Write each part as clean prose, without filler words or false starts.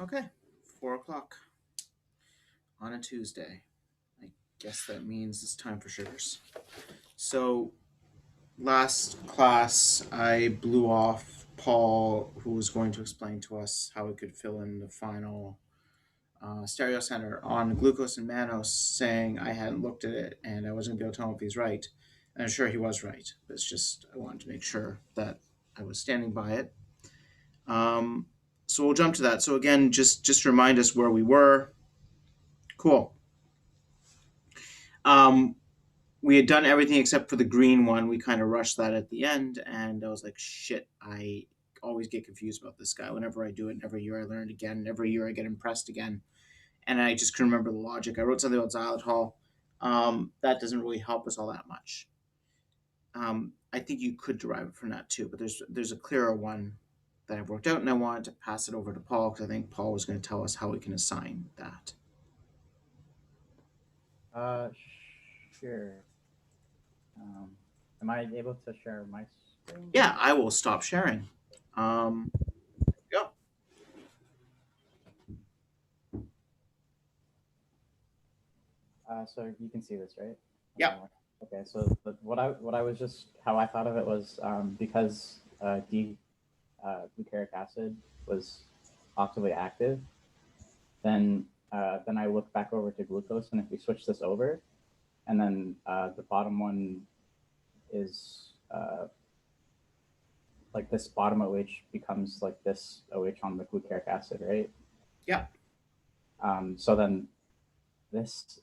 Okay, 4 o'clock on a Tuesday. I guess that means it's time for sugars. So, last class, I blew off Paul, who was going to explain to us how we could fill in the final stereo center on glucose and mannose, saying I hadn't looked at it and I wasn't going to be able to tell him if he's right. And I'm sure he was right. It's just I wanted to make sure that I was standing by it. So we'll jump to that. So again, just remind us where we were. Cool. We had done everything except for the green one. We kind of rushed that at the end, and I was like, shit, I always get confused about this guy. Whenever I do it, and every year I learn it again, and every year I get impressed again. And I just couldn't remember the logic. I wrote something about xylitol. That doesn't really help us all that much. I think you could derive it from that too, but there's a clearer one that I've worked out, and I wanted to pass it over to Paul because I think Paul was going to tell us how we can assign that. Sure. Am I able to share my screen? Yeah, I will stop sharing. Go. So you can see this, right? Yeah. Okay. So what I was just how I thought of it was because glucaric acid was optically active, then I look back over to glucose, and if we switch this over, and then the bottom one is like this bottom OH becomes like this OH on the glucaric acid, right? Yeah. So then this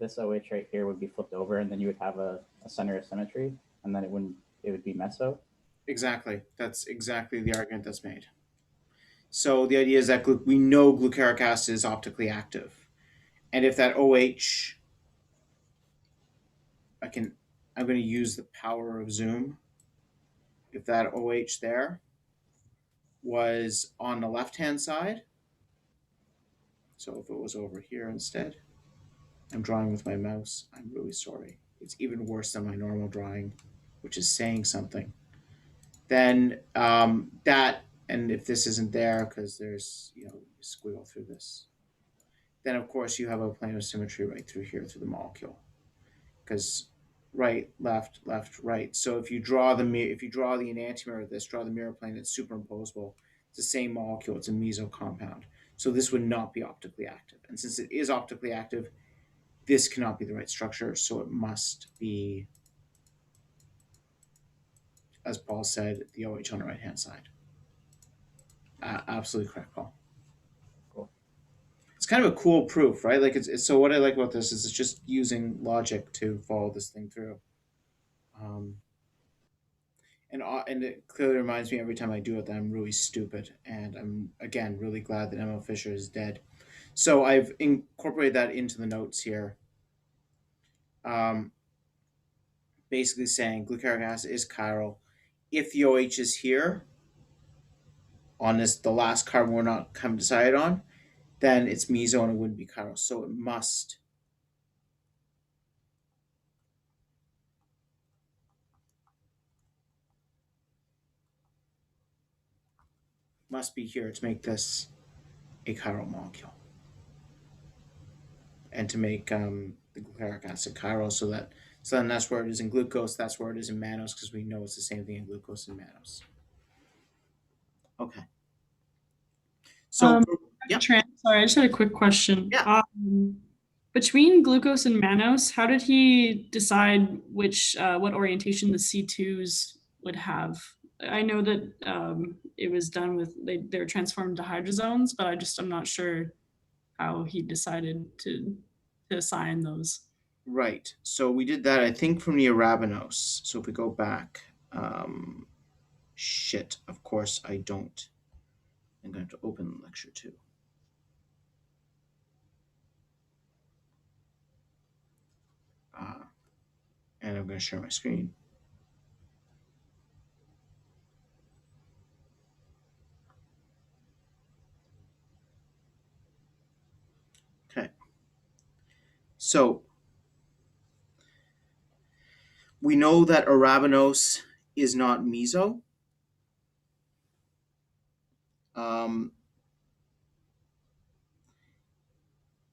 OH right here would be flipped over, and then you would have a center of symmetry, and then it would be meso. Exactly. That's exactly the argument that's made. So the idea is that we know glucaric acid is optically active, and if that OH, I'm going to use the power of zoom. If that OH there was on the left-hand side, so if it was over here instead, I'm drawing with my mouse. I'm really sorry. It's even worse than my normal drawing, which is saying something. Then that, and if this isn't there because there's, you squiggle through this, then of course you have a plane of symmetry right through here through the molecule, because right, left, right. So if you draw the enantiomer of this, draw the mirror plane, it's superimposable. It's the same molecule. It's a meso compound. So this would not be optically active. And since it is optically active, this cannot be the right structure. So it must be, as Paul said, the OH on the right-hand side. Absolutely correct, Paul. Cool. It's kind of a cool proof, right? Like it's so what I like about this is it's just using logic to follow this thing through. And it clearly reminds me every time I do it that I'm really stupid, and I'm again really glad that Emma Fisher is dead. So I've incorporated that into the notes here. Basically saying glucaric acid is chiral. If the OH is here on the last carbon we're not kind of decided on, then it's meso and it wouldn't be chiral. So it must be here to make this a chiral molecule, and to make the glucaric acid chiral, so then that's where it is in glucose, that's where it is in mannose, because we know it's the same thing in glucose and mannose. Okay. So yeah. Sorry, I just had a quick question. Yeah. Between glucose and mannose, how did he decide what orientation the C2s would have? I know that it was done with they're transformed to hydrozones, but I'm not sure how he decided to assign those. Right. So we did that, I think, from the Arabinose. So if we go back, shit, of course I don't. I'm going to have to open lecture 2. And I'm going to share my screen. Okay. So we know that Arabinose is not meso.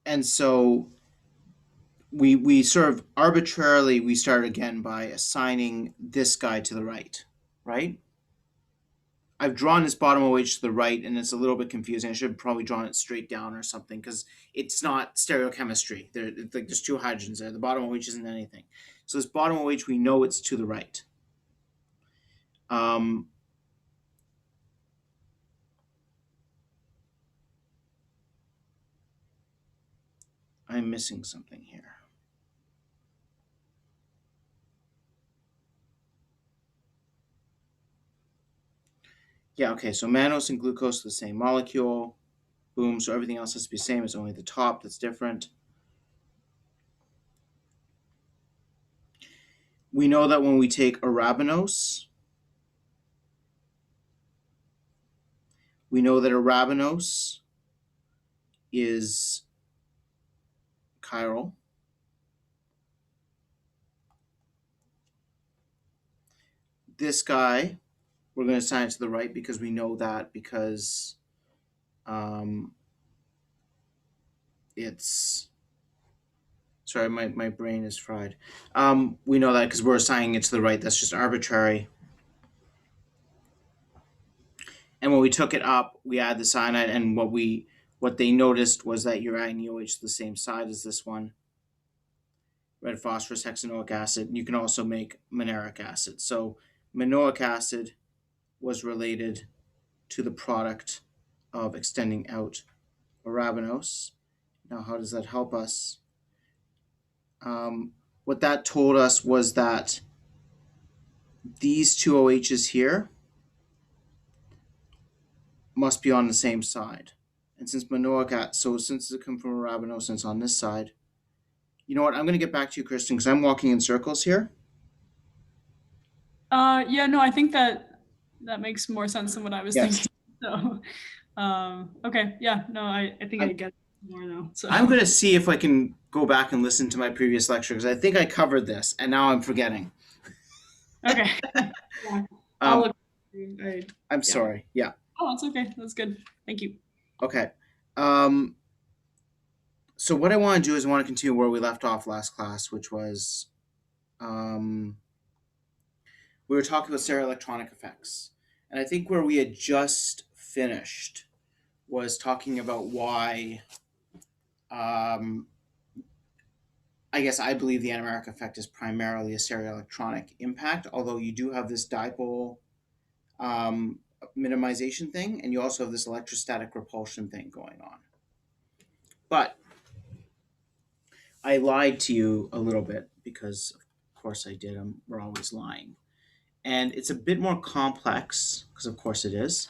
And so we sort of arbitrarily, we start again by assigning this guy to the right, right? I've drawn this bottom OH to the right, and it's a little bit confusing. I should have probably drawn it straight down or something, because it's not stereochemistry. There's two hydrogens there. The bottom OH isn't anything. So this bottom OH, we know it's to the right. I'm missing something here. Yeah, okay, so mannose and glucose are the same molecule. Boom, so everything else has to be the same. It's only the top that's different. We know that when we take arabinose, we know that arabinose is chiral. This guy, we're going to assign it to the right because we know that, because it's, sorry, my brain is fried. We know that because we're assigning it to the right. That's just arbitrary. And when we took it up, we add the cyanide, and what they noticed was that you're adding OH to the same side as this one. Red phosphorus hexanoic acid. You can also make manneric acid. So mannoric acid was related to the product of extending out arabinose. Now, how does that help us? What that told us was that these two OHs here must be on the same side. And since mannoric acid, so since it comes from arabinose and it's on this side, you know what? I'm going to get back to you, Kristen, because I'm walking in circles here. Yeah, no, I think that makes more sense than what I was thinking. So, okay, yeah, no, I think I get it more now. So I'm going to see if I can go back and listen to my previous lecture, because I think I covered this, and now I'm forgetting. Okay. Yeah. I'll look. I'm sorry. Yeah. Oh, it's okay. That's good. Thank you. Okay. So what I want to do is I want to continue where we left off last class, which was we were talking about stereoelectronic effects. And I think where we had just finished was talking about why I guess I believe the Anameric effect is primarily a stereoelectronic impact, although you do have this dipole minimization thing, and you also have this electrostatic repulsion thing going on. But I lied to you a little bit, because of course I did. We're always lying. And it's a bit more complex, because of course it is,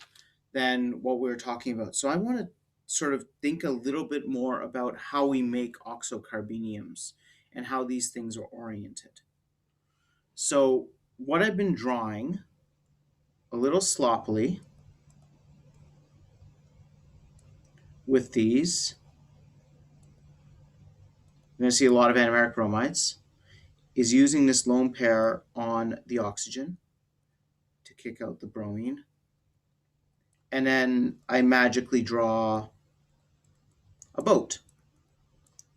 than what we were talking about. So I want to sort of think a little bit more about how we make oxocarbeniums and how these things are oriented. So what I've been drawing a little sloppily with these, you're going to see a lot of anomeric bromides, is using this lone pair on the oxygen to kick out the bromine. And then I magically draw a boat,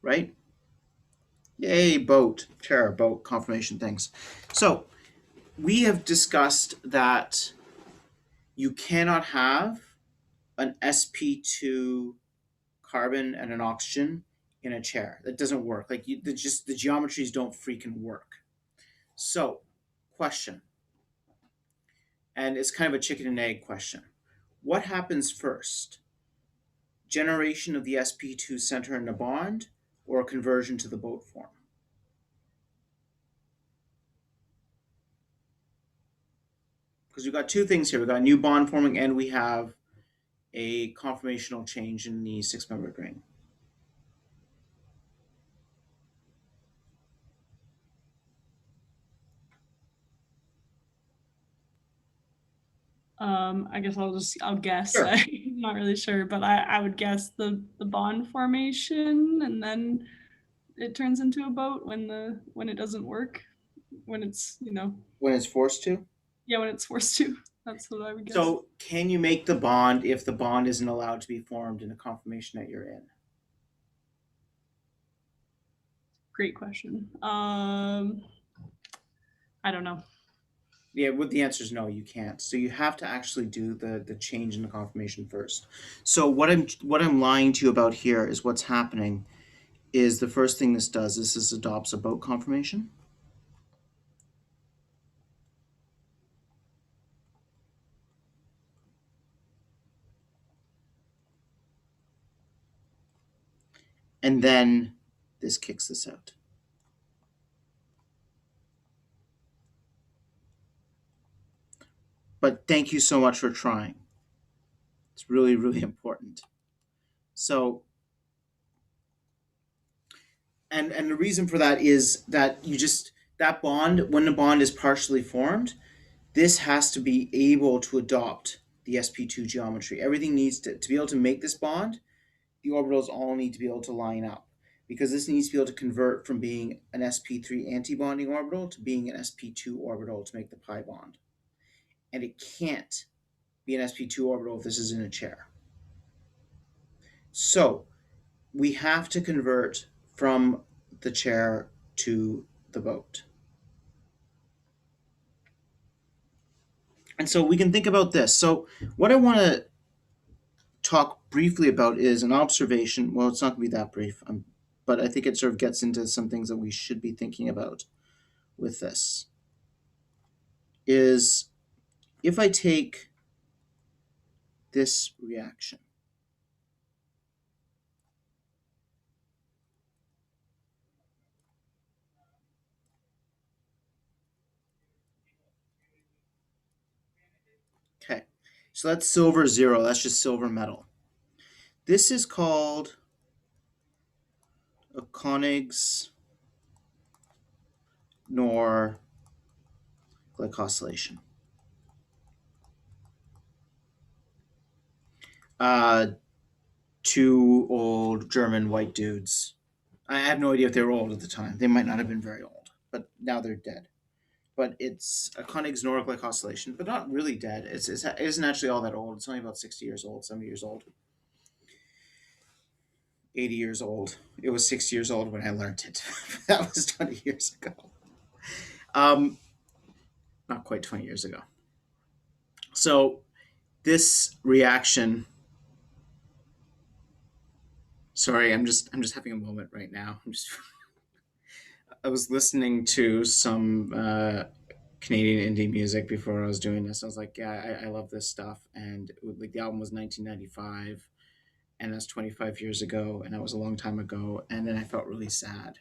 right? Yay, boat, chair, boat, confirmation things. So we have discussed that you cannot have an sp2 carbon and an oxygen in a chair. That doesn't work. Like the geometries don't freaking work. So, question, and it's kind of a chicken and egg question. What happens first? Generation of the sp2 center in the bond, or conversion to the boat form? Because we've got two things here. We've got new bond forming, and we have a conformational change in the six-membered ring. I guess I'll guess. Sure. I'm not really sure, but I would guess the bond formation, and then it turns into a boat when it doesn't work, when it's when it's forced to. Yeah, when it's forced to. That's what I would guess. So can you make the bond if the bond isn't allowed to be formed in a conformation that you're in? Great question. I don't know. Yeah, with the answer is no, you can't. So you have to actually do the change in the conformation first. So what I'm lying to you about here is what's happening is the first thing this does is this adopts a boat conformation. And then this kicks this out. But thank you so much for trying. It's really, really important. So, and the reason for that is that that bond, when the bond is partially formed, this has to be able to adopt the sp2 geometry. Everything needs to be able to make this bond. The orbitals all need to be able to line up, because this needs to be able to convert from being an sp3 antibonding orbital to being an sp2 orbital to make the pi bond. And it can't be an sp2 orbital if this is in a chair. So we have to convert from the chair to the boat. And so we can think about this. So what I want to talk briefly about is an observation. Well, it's not going to be that brief, but I think it sort of gets into some things that we should be thinking about with this. Is if I take this reaction, okay, so that's silver 0, that's just silver metal. This is called a Koenigs nor glycosylation. Two old German white dudes. I have no idea if they were old at the time. They might not have been very old, but now they're dead. But it's a Koenigs nor glycosylation, but not really dead. It isn't actually all that old. It's only about 60 years old, 70 years old, 80 years old. It was 6 years old when I learned it. That was 20 years ago. Not quite 20 years ago. So this reaction. Sorry, I'm just having a moment right now. I was listening to some Canadian indie music before I was doing this. I was like, yeah, I love this stuff. And like the album was 1995, and that's 25 years ago, and that was a long time ago. And then I felt really sad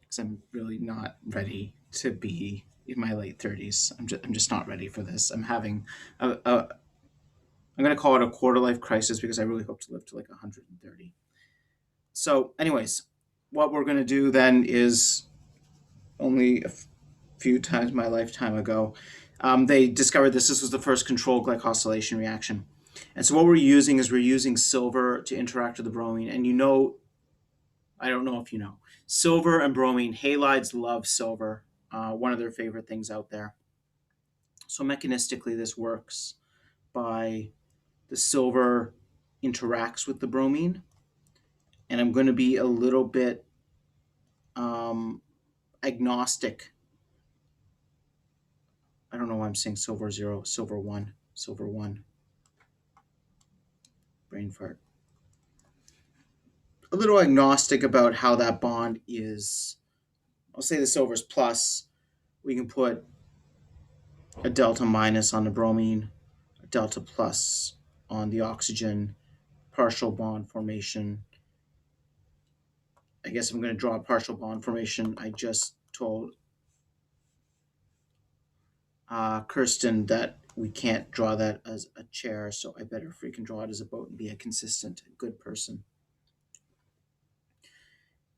because I'm really not ready to be in my late 30s. I'm just not ready for this. I'm having I'm going to call it a quarter life crisis because I really hope to live to like 130. So, anyways, what we're going to do then is only a few times my lifetime ago, they discovered this. This was the first controlled glycosylation reaction. And so what we're using is we're using silver to interact with the bromine. And I don't know if you know, silver and bromine, halides love silver, one of their favorite things out there. So mechanistically, this works by the silver interacts with the bromine. And I'm going to be a little bit agnostic. I don't know why I'm saying silver 0, silver 1, silver 1. Brain fart. A little agnostic about how that bond is. I'll say the silver's plus. We can put a delta minus on the bromine, a delta plus on the oxygen, partial bond formation. I guess I'm going to draw a partial bond formation. I just told Kirsten that we can't draw that as a chair, so I better freaking draw it as a boat and be a consistent, good person.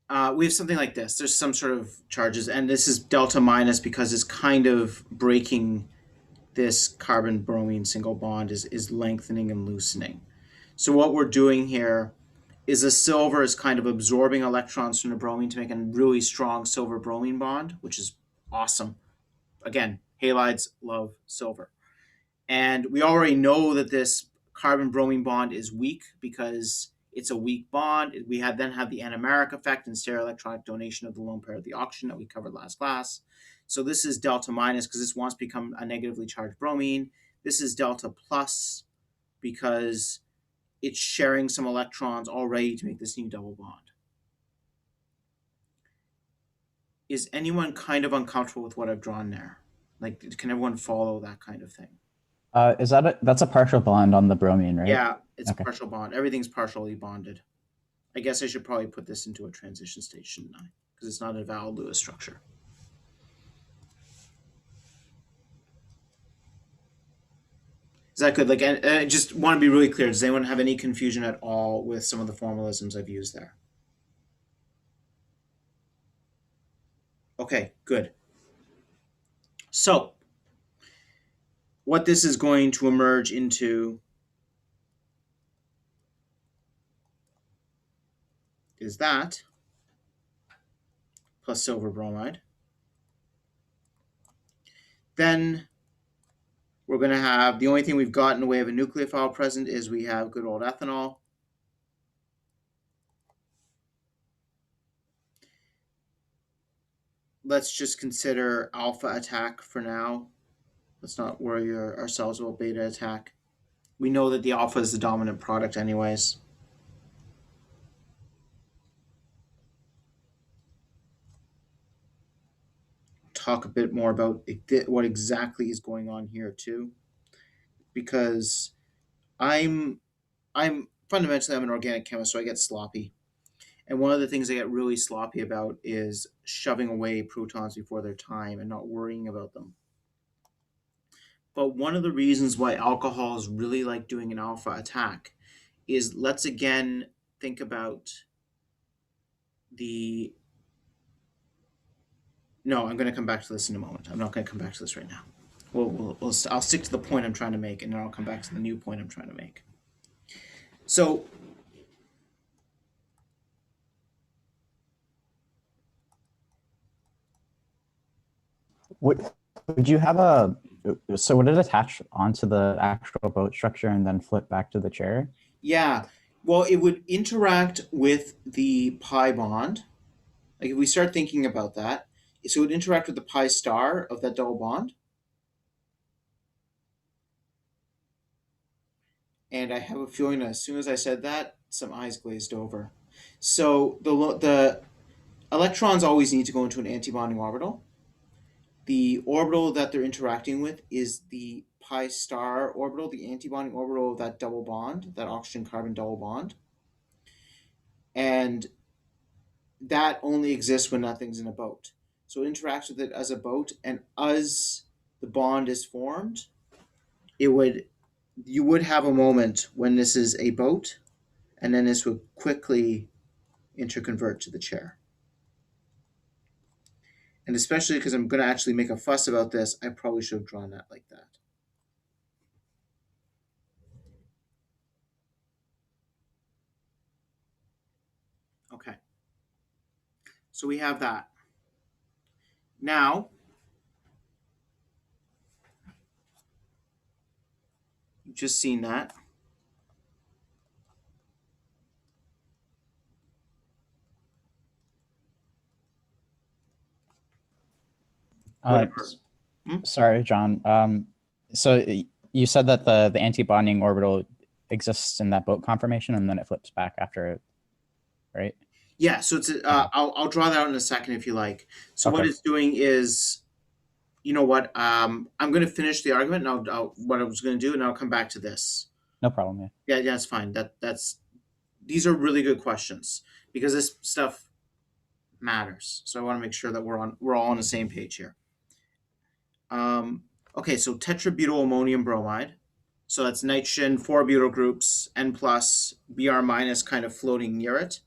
We have something like this. There's some sort of charges, and this is delta minus because it's kind of breaking this carbon bromine single bond is lengthening and loosening. So what we're doing here is the silver is kind of absorbing electrons from the bromine to make a really strong silver bromine bond, which is awesome. Again, halides love silver. And we already know that this carbon bromine bond is weak because It's a weak bond. We then have the Anameric effect and stereoelectronic donation of the lone pair of the oxygen that we covered last class. So this is delta minus because this wants to become a negatively charged bromine. This is delta plus because it's sharing some electrons already to make this new double bond. Is anyone kind of uncomfortable with what I've drawn there? Like, can everyone follow that kind of thing? That's a partial bond on the bromine, right? Yeah, it's Okay. a partial bond. Everything's partially bonded. I guess I should probably put this into a transition state, shouldn't I? Because it's not a valid Lewis structure. Is that good? Like, I just want to be really clear. Does anyone have any confusion at all with some of the formalisms I've used there? Okay, good. So, what this is going to emerge into is that plus silver bromide. Then we're going to have, the only thing we've got in the way of a nucleophile present is we have good old ethanol. Let's just consider alpha attack for now. Let's not worry ourselves about beta attack. We know that the alpha is the dominant product anyways. Talk a bit more about what exactly is going on here too, because I'm fundamentally I'm an organic chemist, so I get sloppy. And one of the things I get really sloppy about is shoving away protons before their time and not worrying about them. But one of the reasons why alcohols really like doing an alpha attack is, let's again think about the... No, I'm going to come back to this in a moment. I'm not going to come back to this right now. I'll stick to the point I'm trying to make, and then I'll come back to the new point I'm trying to make. So Would you have so would it attach onto the actual boat structure and then flip back to the chair? yeah, well, it would interact with the pi bond. Like, if we start thinking about that, so it would interact with the pi star of that double bond. And I have a feeling that as soon as I said that, some eyes glazed over. So the electrons always need to go into an antibonding orbital. The orbital that they're interacting with is the pi star orbital, the antibonding orbital of that double bond, that oxygen-carbon double bond. And that only exists when nothing's in a boat. So it interacts with it as a boat, and as the bond is formed, you would have a moment when this is a boat, and then this would quickly interconvert to the chair. And especially because I'm going to actually make a fuss about this, I probably should have drawn that like that. Okay. So we have that. Now, you've just seen that. Sorry, John. So you said that the antibonding orbital exists in that boat conformation, and then it flips back after it, right? Yeah. So it's I'll draw that out in a second if you like. So what it's doing is, you know what? I'm going to finish the argument, and I'll what I was going to do, and I'll come back to this. No problem. Yeah, that's fine. These are really good questions because this stuff matters. So I want to make sure that we're all on the same page here. Okay, so tetrabutyl ammonium bromide. So that's nitrogen, 4 butyl groups, N plus, Br minus kind of floating near it,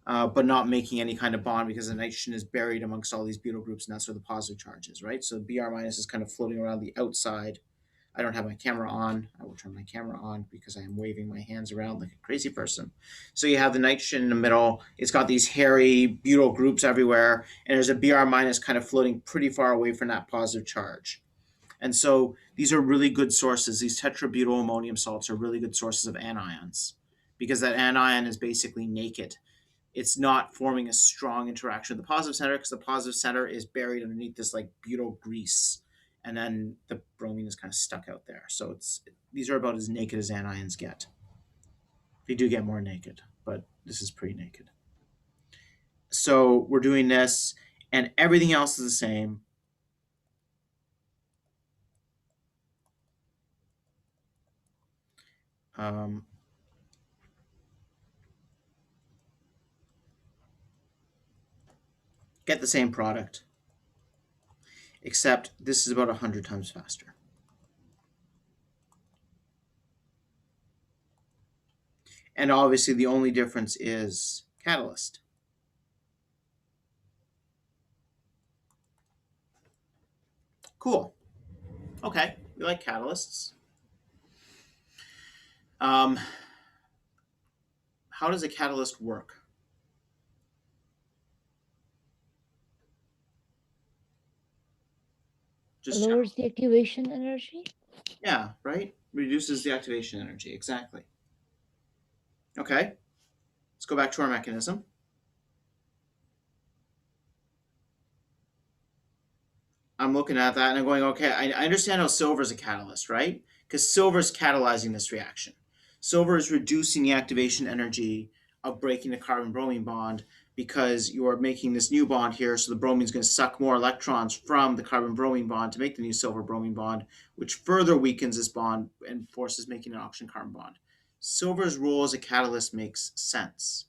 but not making any kind of bond because the nitrogen is buried amongst all these butyl groups, and that's where the positive charge is, right? So Br minus is kind of floating around the outside. I don't have my camera on. I will turn my camera on because I am waving my hands around like a crazy person. So you have the nitrogen in the middle. It's got these hairy butyl groups everywhere, and there's a Br minus kind of floating pretty far away from that positive charge. And so these are really good sources. These tetrabutyl ammonium salts are really good sources of anions because that anion is basically naked. It's not forming a strong interaction with the positive center because the positive center is buried underneath this like butyl grease, and then the bromine is kind of stuck out there. So these are about as naked as anions get. They do get more naked, but this is pretty naked. So we're doing this, and everything else is the same. Get the same product, except this is about 100 times faster. And obviously the only difference is catalyst. Cool. Okay, we like catalysts. How does a catalyst work? Just lowers the activation energy. yeah, right? Reduces the activation energy, exactly. Okay, let's go back to our mechanism. I'm looking at that and I'm going, okay, I understand how silver is a catalyst, right? Because silver is catalyzing this reaction. Silver is reducing the activation energy of breaking the carbon-bromine bond because you're making this new bond here, so the bromine is going to suck more electrons from the carbon-bromine bond to make the new silver-bromine bond, which further weakens this bond and forces making an oxygen-carbon bond. Silver's role as a catalyst makes sense.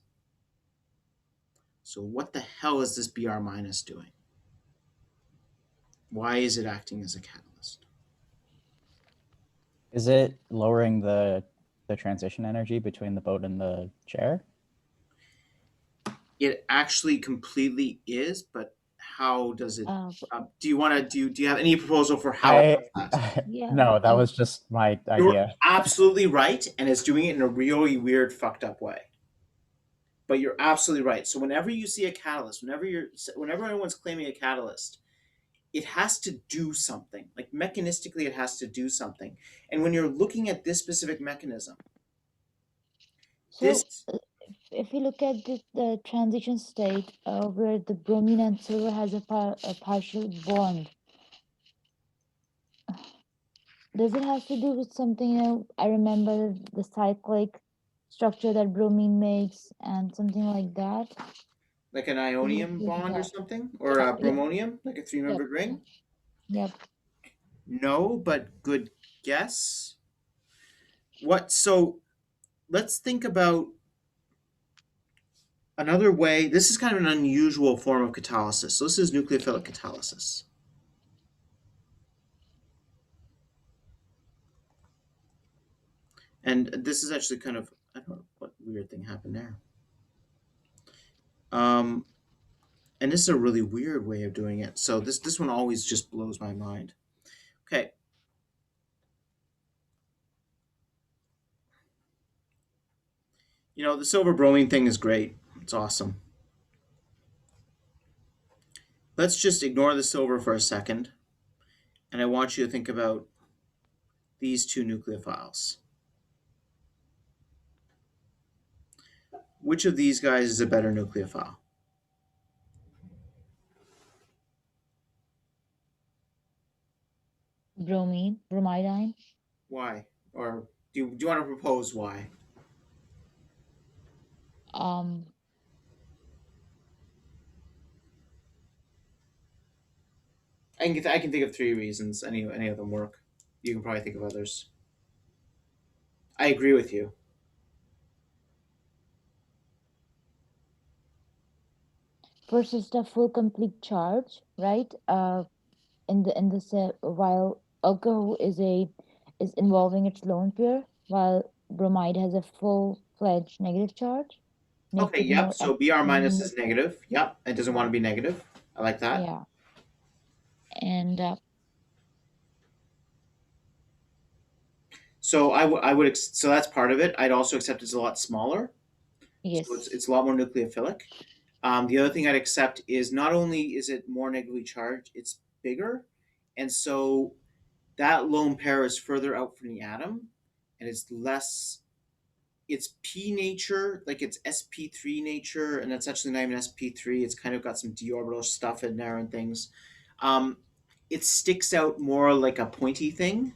So what the hell is this Br minus doing? Why is it acting as a catalyst? Is it lowering the transition energy between the boat and the chair? It actually completely is, but how does it? Uh, Do you want to do you have any proposal for how it does that? Yeah. No, that was just my You're idea. absolutely right, and it's doing it in a really weird, fucked up way. But you're absolutely right. So whenever you see a catalyst, whenever anyone's claiming a catalyst, it has to do something. Like mechanistically, it has to do something. And when you're looking at this specific mechanism, So this if we look at the transition state where the bromine and silver has a partial bond, does it have to do with something? I remember the cyclic structure that bromine makes and something like that. like an Does it ionium do bond or that? something, or a Yep. bromonium, like a Yep. three-membered ring. Yep. No, but good guess. So let's think about another way. This is kind of an unusual form of catalysis. So this is nucleophilic catalysis. And this is actually kind of, I don't know what weird thing happened there. And this is a really weird way of doing it. So this one always just blows my mind. Okay. You know, the silver bromine thing is great. It's awesome. Let's just ignore the silver for a second. And I want you to think about these two nucleophiles. Which of these guys is a better nucleophile? Bromide ion. Why? Or do you want to propose why? Um, I can think of three reasons. Any of them work. You can probably think of others. I agree with you. First is the full complete charge, right? In the set, while alcohol is involving its lone pair, while bromide has a full-fledged negative charge, makes Okay, it yep. more So Br minus is negative. Yep. It doesn't want to be negative. I like that. yeah, and So so that's part of it. I'd also accept it's a lot smaller. yes, So it's a lot more nucleophilic. The other thing I'd accept is not only is it more negatively charged, it's bigger. And so that lone pair is further out from the atom and it's less its P nature, like its sp3 nature, and it's actually not even sp3. It's kind of got some d orbital stuff in there and things. It sticks out more like a pointy thing,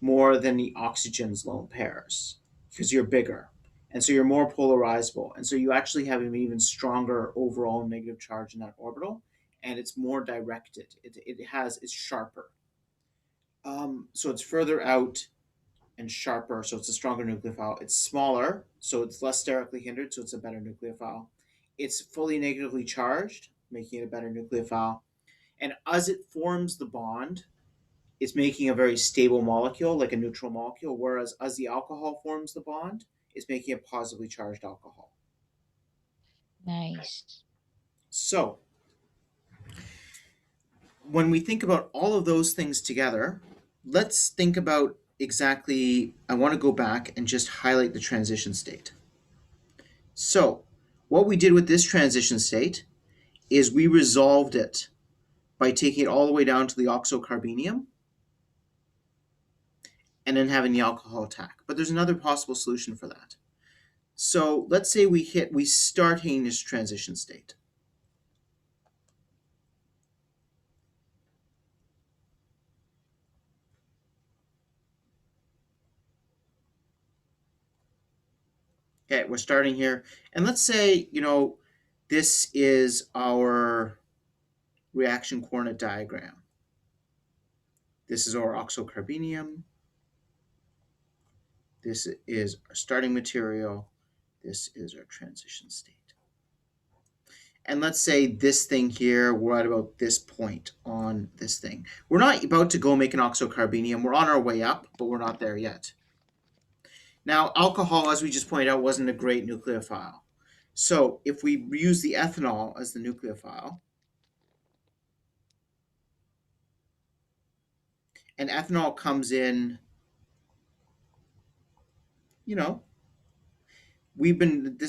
more than the oxygen's lone pairs, because you're bigger, and so you're more polarizable, and so you actually have an even stronger overall negative charge in that orbital, and it's more directed. It's sharper. So it's further out and sharper, so it's a stronger nucleophile. It's smaller, so it's less sterically hindered, so it's a better nucleophile. It's fully negatively charged, making it a better nucleophile. And as it forms the bond, it's making a very stable molecule, like a neutral molecule, whereas as the alcohol forms the bond, it's making a positively charged alcohol. Nice. So, when we think about all of those things together, let's think about exactly, I want to go back and just highlight the transition state. So, what we did with this transition state is we resolved it by taking it all the way down to the oxocarbenium and then having the alcohol attack. But there's another possible solution for that. So let's say we start hitting this transition state. Okay, we're starting here. And let's say, this is our reaction coordinate diagram. This is our oxocarbenium. This is our starting material. This is our transition state. And let's say this thing here, we're at about this point on this thing. We're not about to go make an oxocarbenium. We're on our way up, but we're not there yet. Now, alcohol, as we just pointed out, wasn't a great nucleophile. So if we use the ethanol as the nucleophile, and ethanol comes in, this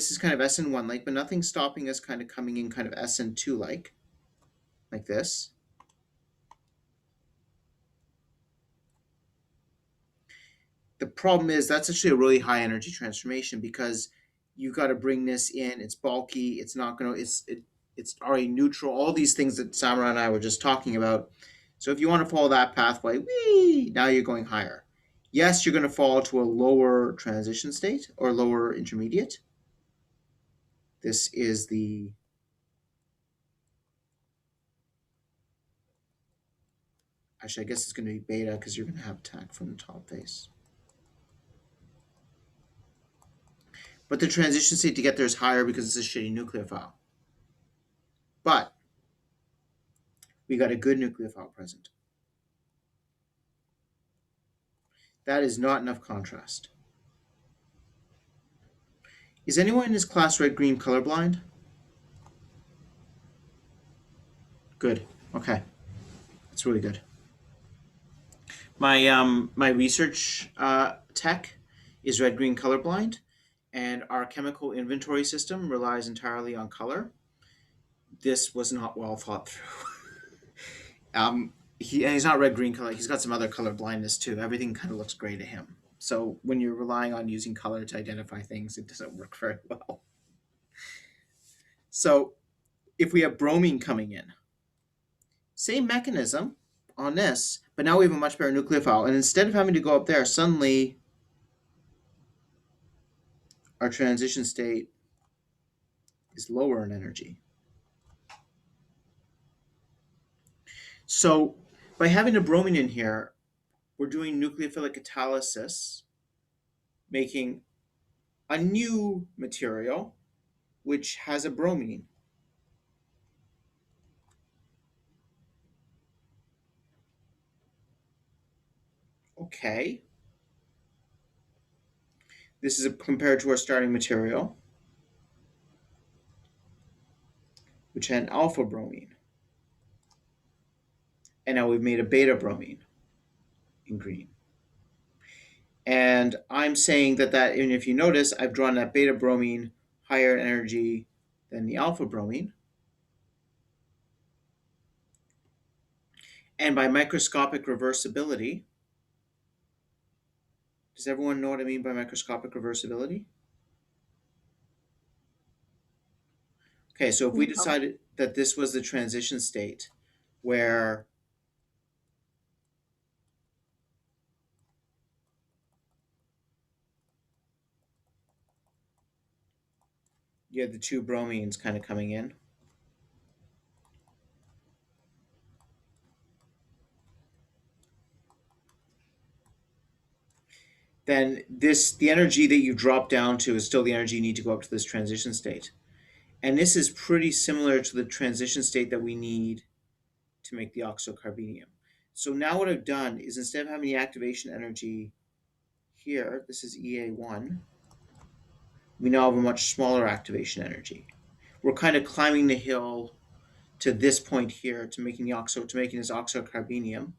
is kind of Sn1 like, but nothing's stopping us kind of coming in kind of Sn2 like this. The problem is that's actually a really high energy transformation because you've got to bring this in. It's bulky. It's not going to, it's already neutral. All these things that Samara and I were just talking about. So if you want to follow that pathway, now you're going higher. Yes, you're going to fall to a lower transition state or lower intermediate. This is actually, I guess it's going to be beta because you're going to have attack from the top face. But the transition state to get there is higher because it's a shitty nucleophile. But we got a good nucleophile present. That is not enough contrast. Is anyone in this class red-green colorblind? Good. Okay. That's really good. My research tech is red-green colorblind, and our chemical inventory system relies entirely on color. This was not well thought through. He's not red-green color. He's got some other color blindness too. Everything kind of looks gray to him. So when you're relying on using color to identify things, it doesn't work very well. So if we have bromine coming in, same mechanism on this, but now we have a much better nucleophile. And instead of having to go up there, suddenly our transition state is lower in energy. So by having a bromine in here, we're doing nucleophilic catalysis, making a new material which has a bromine. Okay. This is compared to our starting material, which had an alpha bromine. And now we've made a beta bromine in green. And I'm saying that, and if you notice, I've drawn that beta bromine higher energy than the alpha bromine. And by microscopic reversibility, does everyone know what I mean by microscopic reversibility? Okay, so if we decided that this was the transition state where you had the two bromines kind of coming in, then the energy that you drop down to is still the energy you need to go up to this transition state. And this is pretty similar to the transition state that we need to make the oxocarbenium. So now what I've done is, instead of having the activation energy here, this is EA1, we now have a much smaller activation energy. We're kind of climbing the hill to this point here to making this oxocarbenium.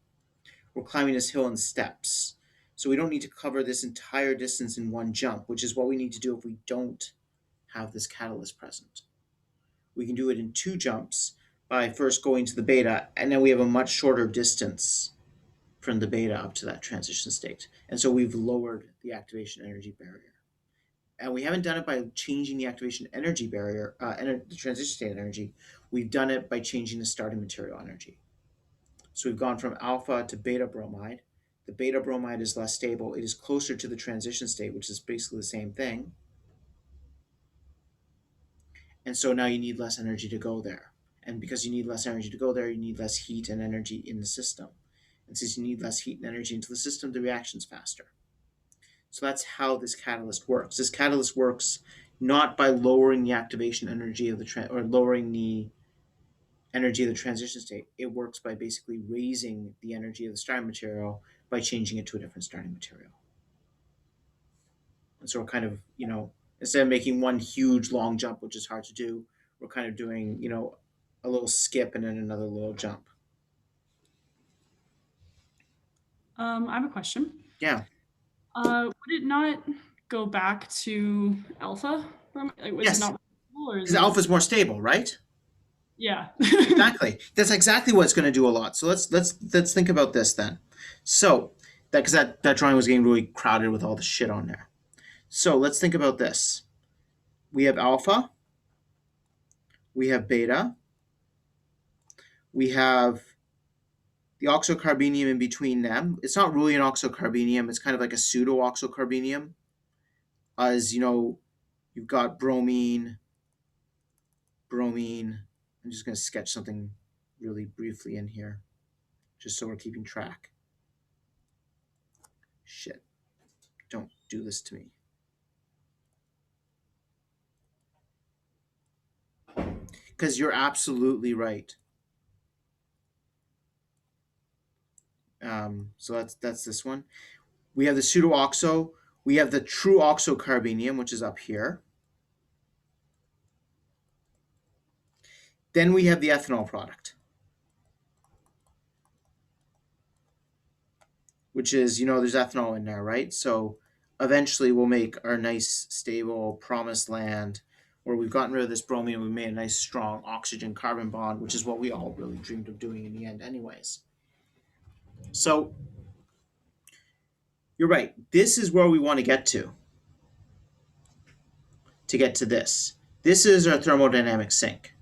We're climbing this hill in steps. So we don't need to cover this entire distance in one jump, which is what we need to do if we don't have this catalyst present. We can do it in two jumps by first going to the beta, and then we have a much shorter distance from the beta up to that transition state. And so we've lowered the activation energy barrier. And we haven't done it by changing the activation energy barrier, the transition state energy. We've done it by changing the starting material energy. So we've gone from alpha to beta bromide. The beta bromide is less stable. It is closer to the transition state, which is basically the same thing. And so now you need less energy to go there. And because you need less energy to go there, you need less heat and energy in the system. And since you need less heat and energy into the system, the reaction's faster. So that's how this catalyst works. This catalyst works not by lowering the activation energy of or lowering the energy of the transition state. It works by basically raising the energy of the starting material by changing it to a different starting material. And so we're kind of, instead of making one huge long jump, which is hard to do, we're kind of doing, a little skip and then another little jump. I have a question. Yeah. Would it not go back to alpha? Yes. It not because alpha is more stable, right? Yeah. Exactly. That's exactly what it's going to do a lot. So let's think about this then. So because that drawing was getting really crowded with all the shit on there. So let's think about this. We have alpha. We have beta. We have the oxocarbenium in between them. It's not really an oxocarbenium. It's kind of like a pseudo oxocarbenium. As you've got bromine. I'm just going to sketch something really briefly in here, just so we're keeping track. Shit. Don't do this to me. Because you're absolutely right. So that's this one. We have the pseudo-oxo. We have the true oxocarbenium, which is up here. Then we have the ethanol product, which is, there's ethanol in there, right? So eventually we'll make our nice, stable, promised land where we've gotten rid of this bromine and we made a nice, strong oxygen-carbon bond, which is what we all really dreamed of doing in the end anyways. So you're right. This is where we want to get to get to this. This is our thermodynamic sink.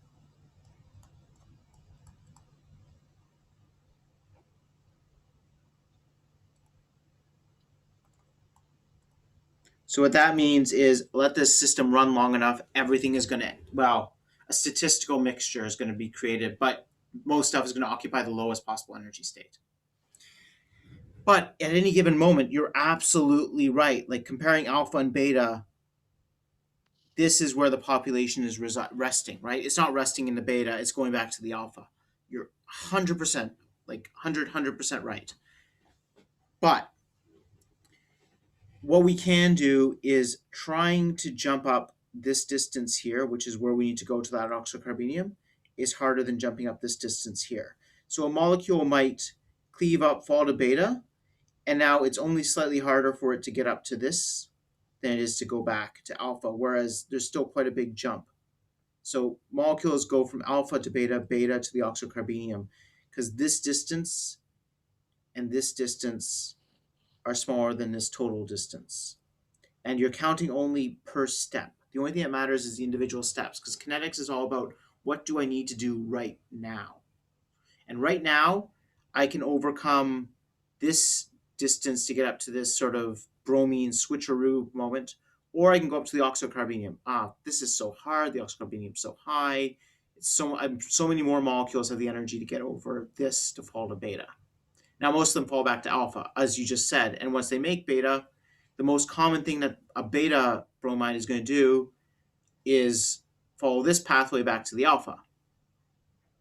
So what that means is, let this system run long enough, everything is going to, a statistical mixture is going to be created, but most stuff is going to occupy the lowest possible energy state. But at any given moment, you're absolutely right. Like comparing alpha and beta, this is where the population is resting, right? It's not resting in the beta, it's going back to the alpha. You're 100%, like 100% right. But what we can do is trying to jump up this distance here, which is where we need to go to that oxocarbenium, is harder than jumping up this distance here. So a molecule might cleave up, fall to beta, and now it's only slightly harder for it to get up to this than it is to go back to alpha, whereas there's still quite a big jump. So molecules go from alpha to beta, beta to the oxocarbenium, because this distance and this distance are smaller than this total distance. And you're counting only per step. The only thing that matters is the individual steps, because kinetics is all about what do I need to do right now. And right now, I can overcome this distance to get up to this sort of bromine switcheroo moment, or I can go up to the oxocarbenium. This is so hard. The oxocarbenium is so high. So many more molecules have the energy to get over this to fall to beta. Now, most of them fall back to alpha, as you just said. And once they make beta, the most common thing that a beta bromide is going to do is follow this pathway back to the alpha.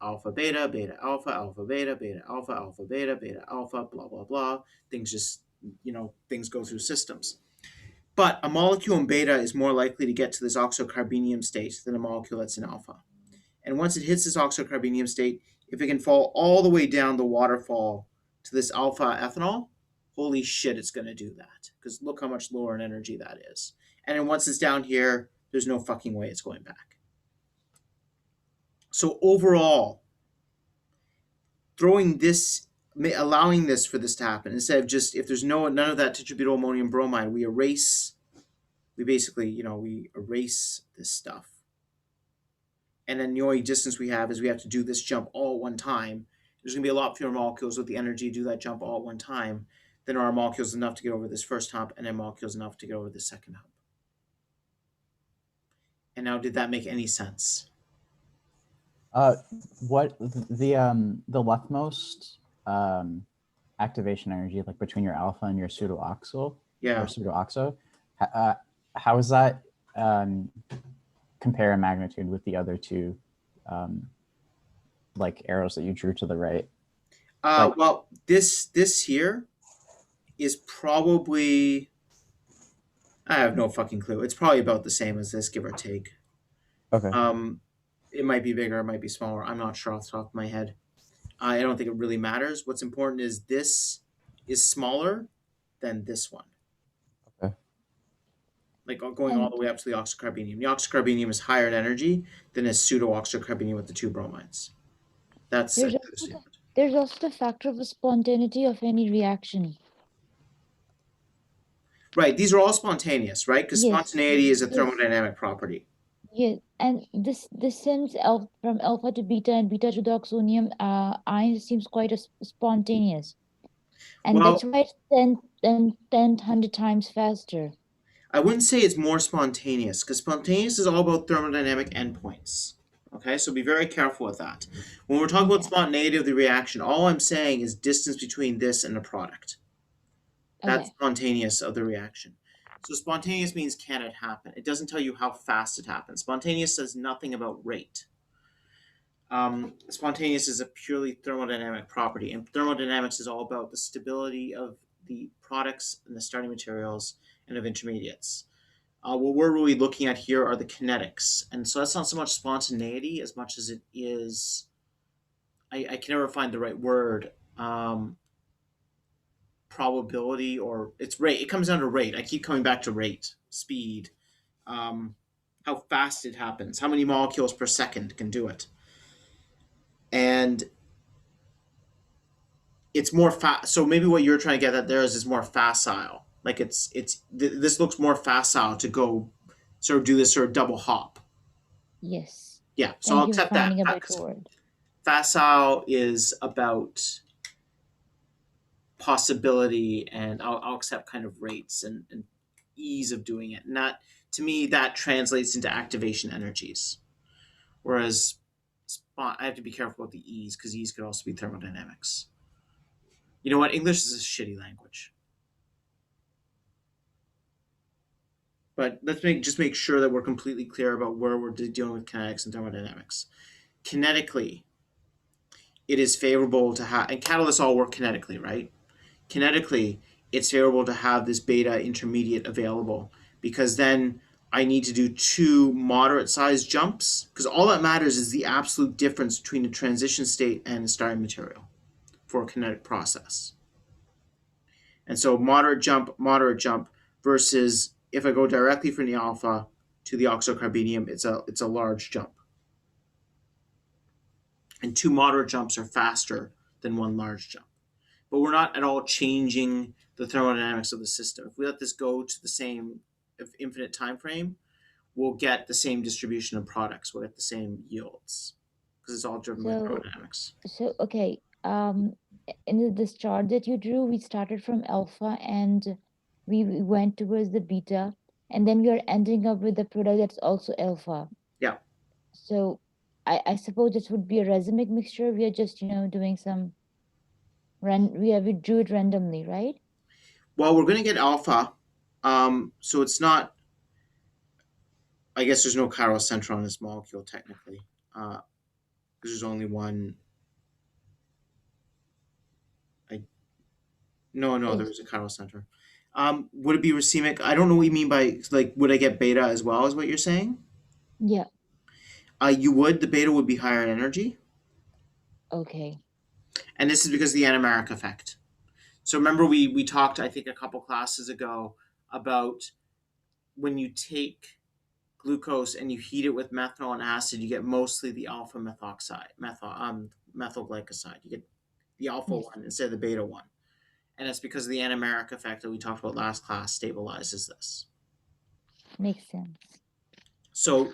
Alpha, beta, beta, alpha, beta, beta, alpha, beta, alpha, blah, blah, blah. Things just, things go through systems. But a molecule in beta is more likely to get to this oxocarbenium state than a molecule that's in alpha. And once it hits this oxocarbenium state, if it can fall all the way down the waterfall to this alpha ethanol, holy shit, it's going to do that. Because look how much lower in energy that is. And then once it's down here, there's no fucking way it's going back. So overall, allowing this for this to happen, instead of just, if there's none of that tetrabutyl ammonium bromide, we erase this stuff. And then the only distance we have is we have to do this jump all at one time. There's going to be a lot fewer molecules with the energy to do that jump all at one time than are molecules enough to get over this first hump, and then molecules enough to get over the second hump. And now, did that make any sense? What the leftmost activation energy, like between your alpha and your pseudo-oxo, Yeah. or pseudo-oxo, how is that compare in magnitude with the other two like arrows that you drew to the right? Well, this here is probably, I have no fucking clue. It's probably about the same as this, give or take. Okay. It might be bigger, it might be smaller. I'm not sure off the top of my head. I don't think it really matters. What's important is this is smaller than this one. Okay. Like going all the way up to the oxocarbenium. The oxocarbenium is higher in energy than a pseudo-oxocarbenium with the two bromides. That's there's also the factor of the spontaneity of any reaction. Right. These are all spontaneous, right? Because Yes. spontaneity is a thermodynamic property. Yes, and this sends from alpha to beta and beta to the oxonium ion seems quite spontaneous, and that's why it's 100 times faster. I wouldn't say it's more spontaneous, because spontaneous is all about thermodynamic endpoints. Okay, so be very careful with that. When we're talking about spontaneity of the reaction, all I'm saying is distance between this and the product. That's spontaneous of the reaction. So spontaneous means can it happen? It doesn't tell you how fast it happens. Spontaneous says nothing about rate. Spontaneous is a purely thermodynamic property, and thermodynamics is all about the stability of the products and the starting materials and of intermediates. What we're really looking at here are the kinetics, and so that's not so much spontaneity as much as it is, I can never find the right word, probability, or it's rate. It comes down to rate. I keep coming back to rate, speed, how fast it happens, how many molecules per second can do it. And it's more fast. So maybe what you're trying to get at there is more facile. Like this looks more facile to go sort of do this sort of double hop. Yes. Yeah. So I'll accept that. Facile is about possibility, and I'll accept kind of rates and ease of doing it. And that, to me, that translates into activation energies. Whereas I have to be careful with the ease, because ease could also be thermodynamics. You know what? English is a shitty language. But let's just make sure that we're completely clear about where we're dealing with kinetics and thermodynamics. Kinetically, it is favorable to have, and catalysts all work kinetically, right? Kinetically, it's favorable to have this beta intermediate available, because then I need to do two moderate-sized jumps, because all that matters is the absolute difference between the transition state and the starting material for a kinetic process. And so moderate jump, versus if I go directly from the alpha to the oxocarbenium, it's a large jump. And two moderate jumps are faster than one large jump. But we're not at all changing the thermodynamics of the system. If we let this go to the same infinite time frame, we'll get the same distribution of products. We'll get the same yields because it's all driven by So, thermodynamics. okay. In this chart that you drew, we started from alpha and we went towards the beta, and then we are ending up with a product that's also alpha. Yeah. So I suppose this would be a racemic mixture. We are just, doing some we drew it randomly, right? Well, we're going to get alpha. So it's not, I guess there's no chiral center on this molecule technically. Because there's only one. No, there Yes. is a chiral center. Would it be racemic? I don't know what you mean by, like, would I get beta as well, is what you're saying? Yeah. You would. The beta would be higher in energy. Okay. And this is because of the Anameric effect. So remember we talked, I think, a couple classes ago about when you take glucose and you heat it with methanol and acid, you get mostly the alpha methyl glycoside. You get the alpha Yes. one instead of the beta one. And it's because of the Anameric effect that we talked about last class stabilizes this. Makes sense. So,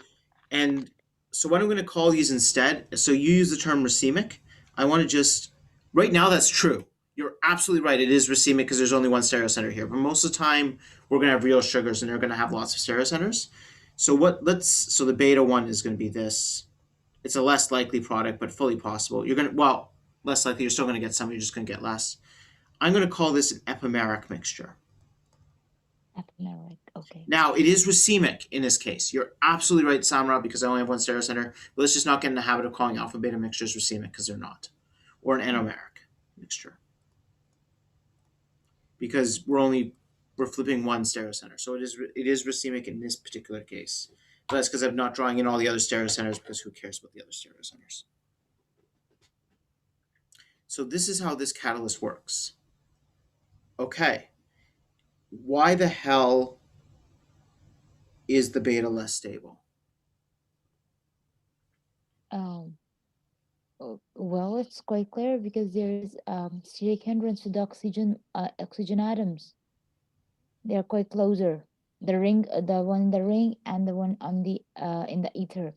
and so what I'm going to call these instead, so you use the term racemic. I want to just, right now that's true. You're absolutely right. It is racemic because there's only one stereocenter here. But most of the time, we're going to have real sugars and they're going to have lots of stereocenters. So so the beta one is going to be this. It's a less likely product, but fully possible. You're going to, well, less likely. You're still going to get some. You're just going to get less. I'm going to call this an epimeric mixture. Anomeric. Okay. Now, it is racemic in this case. You're absolutely right, Samra, because I only have one stereocenter. But let's just not get in the habit of calling alpha beta mixtures racemic because they're not. Or an anomeric mixture. Because we're flipping one stereocenter. So it is racemic in this particular case. But that's because I'm not drawing in all the other stereocenters because who cares about the other stereocenters? So this is how this catalyst works. Okay. Why the hell is the beta less stable? Well, it's quite clear because there is steric hindrance with the oxygen atoms. They are quite closer. The one in the ring, and the one on the in the ether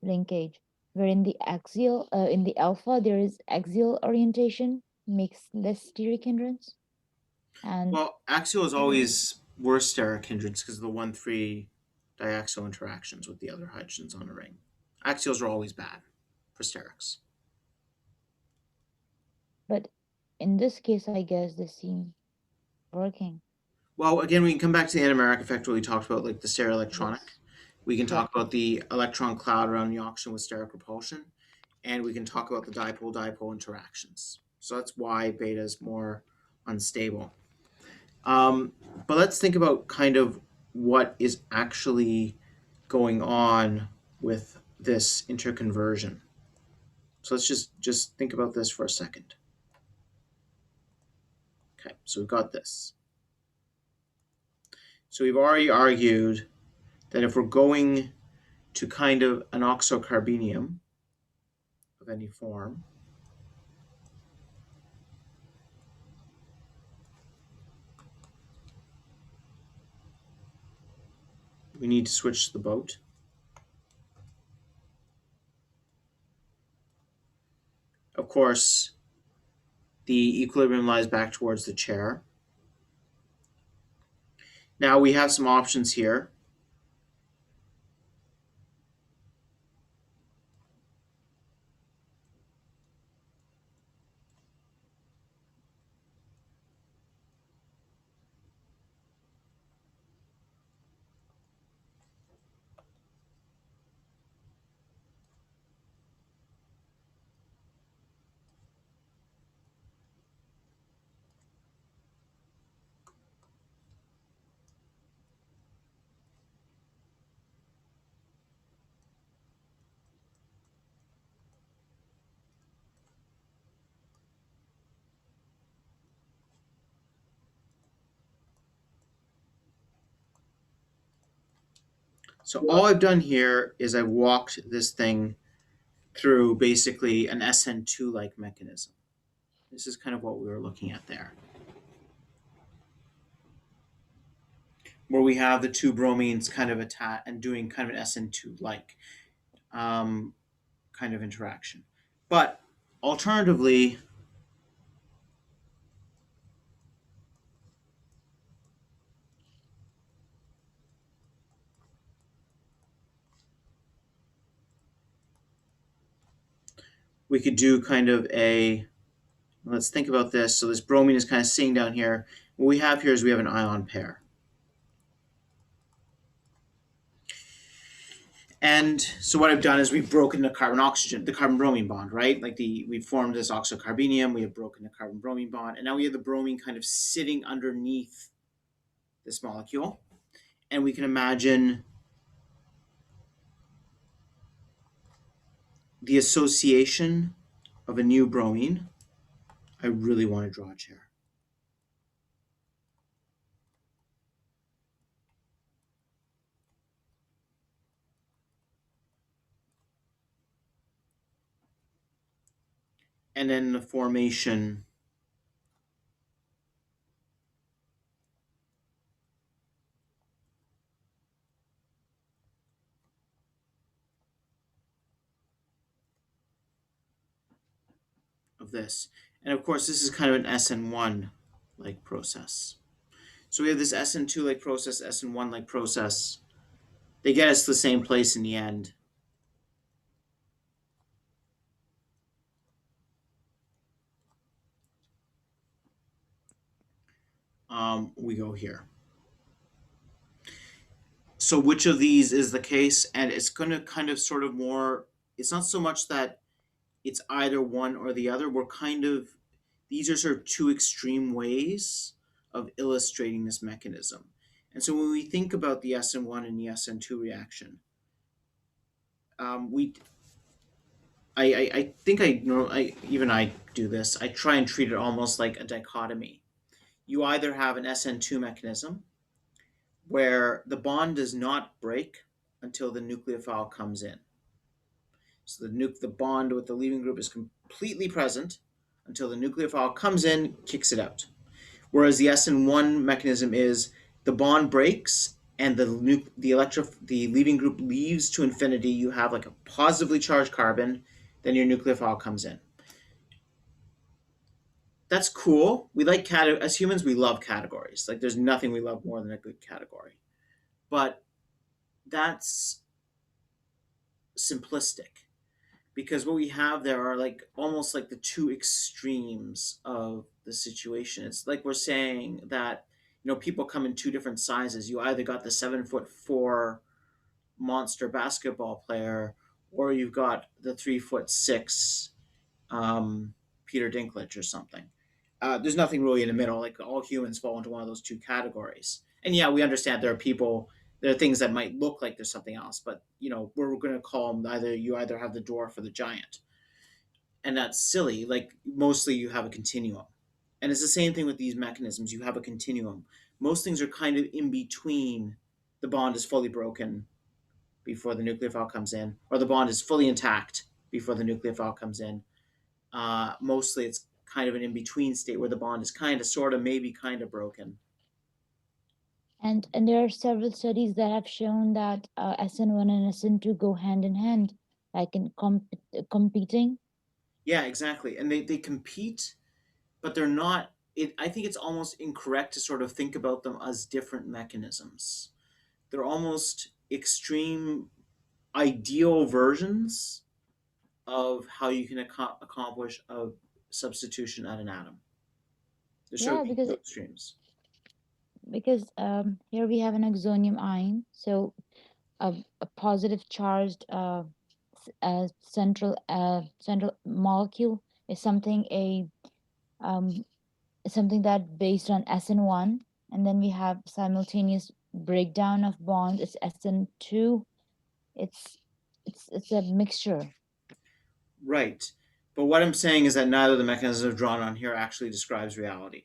linkage. Where in the in the alpha, there is axial orientation, makes less steric hindrance. And Well, axial is always worse steric hindrance because of the 1,3 diaxial interactions with the other hydrogens on a ring. Axials are always bad for sterics. but in this case, I guess this seems working. Well, again, we can come back to the Anameric effect where we talked about like the stereoelectronic. Yes. We can Yeah. talk about the electron cloud around the oxygen with steric repulsion, and we can talk about the dipole-dipole interactions. So that's why beta is more unstable. But let's think about kind of what is actually going on with this interconversion. So let's just think about this for a second. Okay, so we've got this. So we've already argued that if we're going to kind of an oxocarbenium of any form, we need to switch the boat. Of course, the equilibrium lies back towards the chair. Now we have some options here. So all I've done here is I've walked this thing through basically an SN2-like mechanism. This is kind of what we were looking at there. where we have the two bromines kind of attach and doing kind of an SN2 like kind of interaction. But alternatively, we could do kind of a, let's think about this. So this bromine is kind of sitting down here. What we have here is we have an ion pair. And so what I've done is we've broken the carbon-bromine bond, right? Like we've formed this oxocarbenium, we have broken the carbon-bromine bond, and now we have the bromine kind of sitting underneath this molecule. And we can imagine the association of a new bromine. I really want to draw a chair. And then the formation of this. And of course, this is kind of an SN1 like process. So we have this SN2 like process, SN1 like process. They get us to the same place in the end. We go here. So which of these is the case? And it's going to kind of sort of more, it's not so much that it's either one or the other. We're kind of, these are sort of two extreme ways of illustrating this mechanism. And so when we think about the SN1 and the SN2 reaction, I think even I do this. I try and treat it almost like a dichotomy. You either have an SN2 mechanism where the bond does not break until the nucleophile comes in. So the bond with the leaving group is completely present until the nucleophile comes in, kicks it out. Whereas the SN1 mechanism is the bond breaks and the leaving group leaves to infinity. You have like a positively charged carbon, then your nucleophile comes in. That's cool. We like as humans, we love categories. Like there's nothing we love more than a good category. But that's simplistic because what we have there are like almost like the two extremes of the situation. It's like we're saying that people come in two different sizes. You either got the 7'4" monster basketball player, or you've got the 3'6" Peter Dinklage or something. There's nothing really in the middle. Like all humans fall into one of those two categories. And yeah, we understand there are things that might look like there's something else, but we're going to call them you either have the dwarf or the giant. And that's silly. Like mostly you have a continuum. And it's the same thing with these mechanisms. You have a continuum. Most things are kind of in between. The bond is fully broken before the nucleophile comes in, or the bond is fully intact before the nucleophile comes in. Mostly it's kind of an in-between state where the bond is kind of, sort of, maybe kind of broken. And there are several studies that have shown that SN1 and SN2 go hand in hand, like in competing. Yeah, exactly. And they compete, but they're not. I think it's almost incorrect to sort of think about them as different mechanisms. They're almost extreme ideal versions of how you can accomplish a substitution at an atom. They're sort Yeah, of because extremes. Here we have an oxonium ion, so a positive charged central molecule is something that based on SN1, and then we have simultaneous breakdown of bonds. It's SN2. It's a mixture. Right. But what I'm saying is that neither of the mechanisms drawn on here actually describes reality.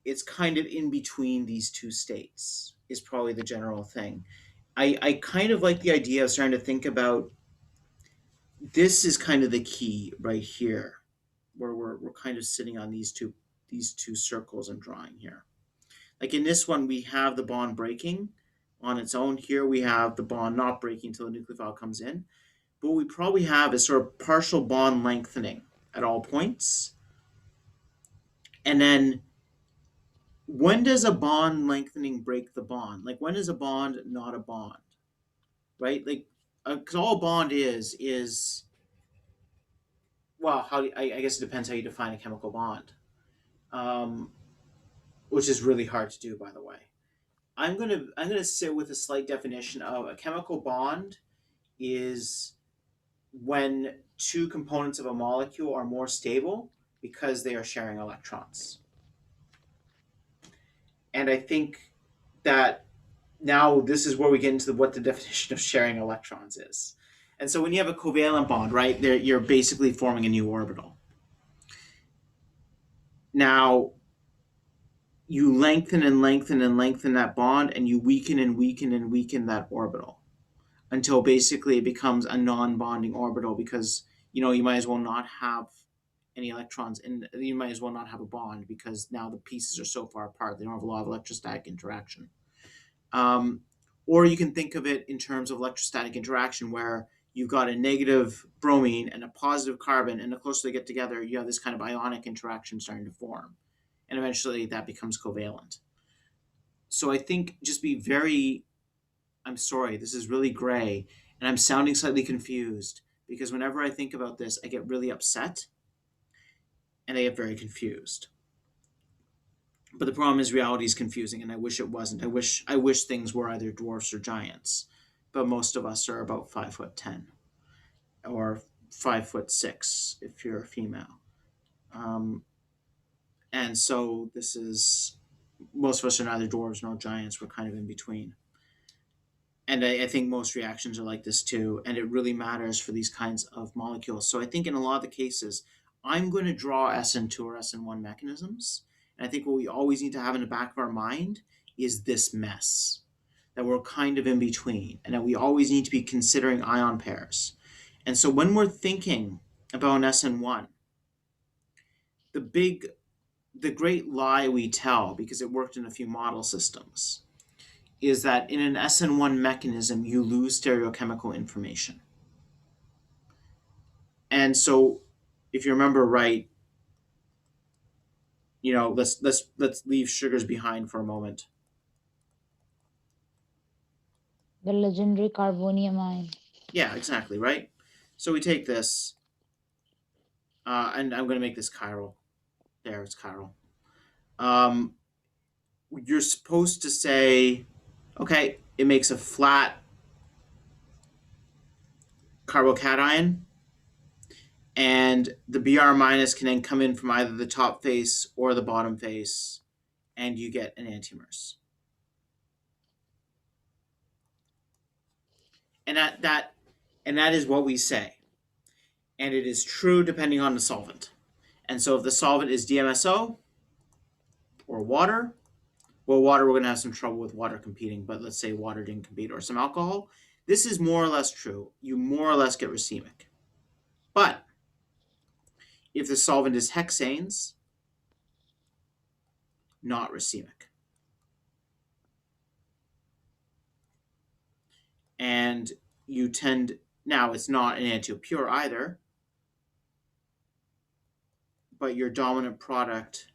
It's kind of in between these two states, is probably the general thing. I kind of like the idea of starting to think about this is kind of the key right here, where we're kind of sitting on these two circles I'm drawing here. Like in this one, we have the bond breaking on its own. Here we have the bond not breaking until the nucleophile comes in. But what we probably have is sort of partial bond lengthening at all points. And then when does a bond lengthening break the bond? Like when is a bond not a bond? Right? Like, because all a bond is, well, I guess it depends how you define a chemical bond, which is really hard to do, by the way. I'm gonna sit with a slight definition of a chemical bond is when two components of a molecule are more stable because they are sharing electrons. And I think that now this is where we get into what the definition of sharing electrons is. And so when you have a covalent bond, right, you're basically forming a new orbital. Now, you lengthen and lengthen and lengthen that bond, and you weaken and weaken and weaken that orbital until basically it becomes a non-bonding orbital, because you might as well not have any electrons, and you might as well not have a bond because now the pieces are so far apart they don't have a lot of electrostatic interaction. Or you can think of it in terms of electrostatic interaction, where you've got a negative bromine and a positive carbon, and the closer they get together, you have this kind of ionic interaction starting to form, and eventually that becomes covalent. So I think just be very, I'm sorry, this is really gray, and I'm sounding slightly confused, because whenever I think about this, I get really upset and I get very confused. But the problem is reality is confusing, and I wish it wasn't. I wish things were either dwarfs or giants, but most of us are about 5'10", or 5'6" if you're a female. And so this is, most of us are neither dwarves nor giants. We're kind of in between. And I think most reactions are like this too, and it really matters for these kinds of molecules. So I think in a lot of the cases, I'm going to draw Sn2 or Sn1 mechanisms. And I think what we always need to have in the back of our mind is this mess, that we're kind of in between, and that we always need to be considering ion pairs. And so when we're thinking about an Sn1, the great lie we tell, because it worked in a few model systems, is that in an Sn1 mechanism, you lose stereochemical information. And so if you remember right, let's leave sugars behind for a moment. The legendary Carbonium Ion. Yeah, exactly, right? So we take this, and I'm going to make this chiral. There, it's chiral. You're supposed to say, okay, it makes a flat carbocation, and the Br minus can then come in from either the top face or the bottom face, and you get an antimerse. And that is what we say. And it is true depending on the solvent. And so if the solvent is DMSO or water, well, water, we're going to have some trouble with water competing, but let's say water didn't compete, or some alcohol. This is more or less true. You more or less get racemic. But if the solvent is hexanes, not racemic. And you tend, now it's not an enantiopure either, but your dominant product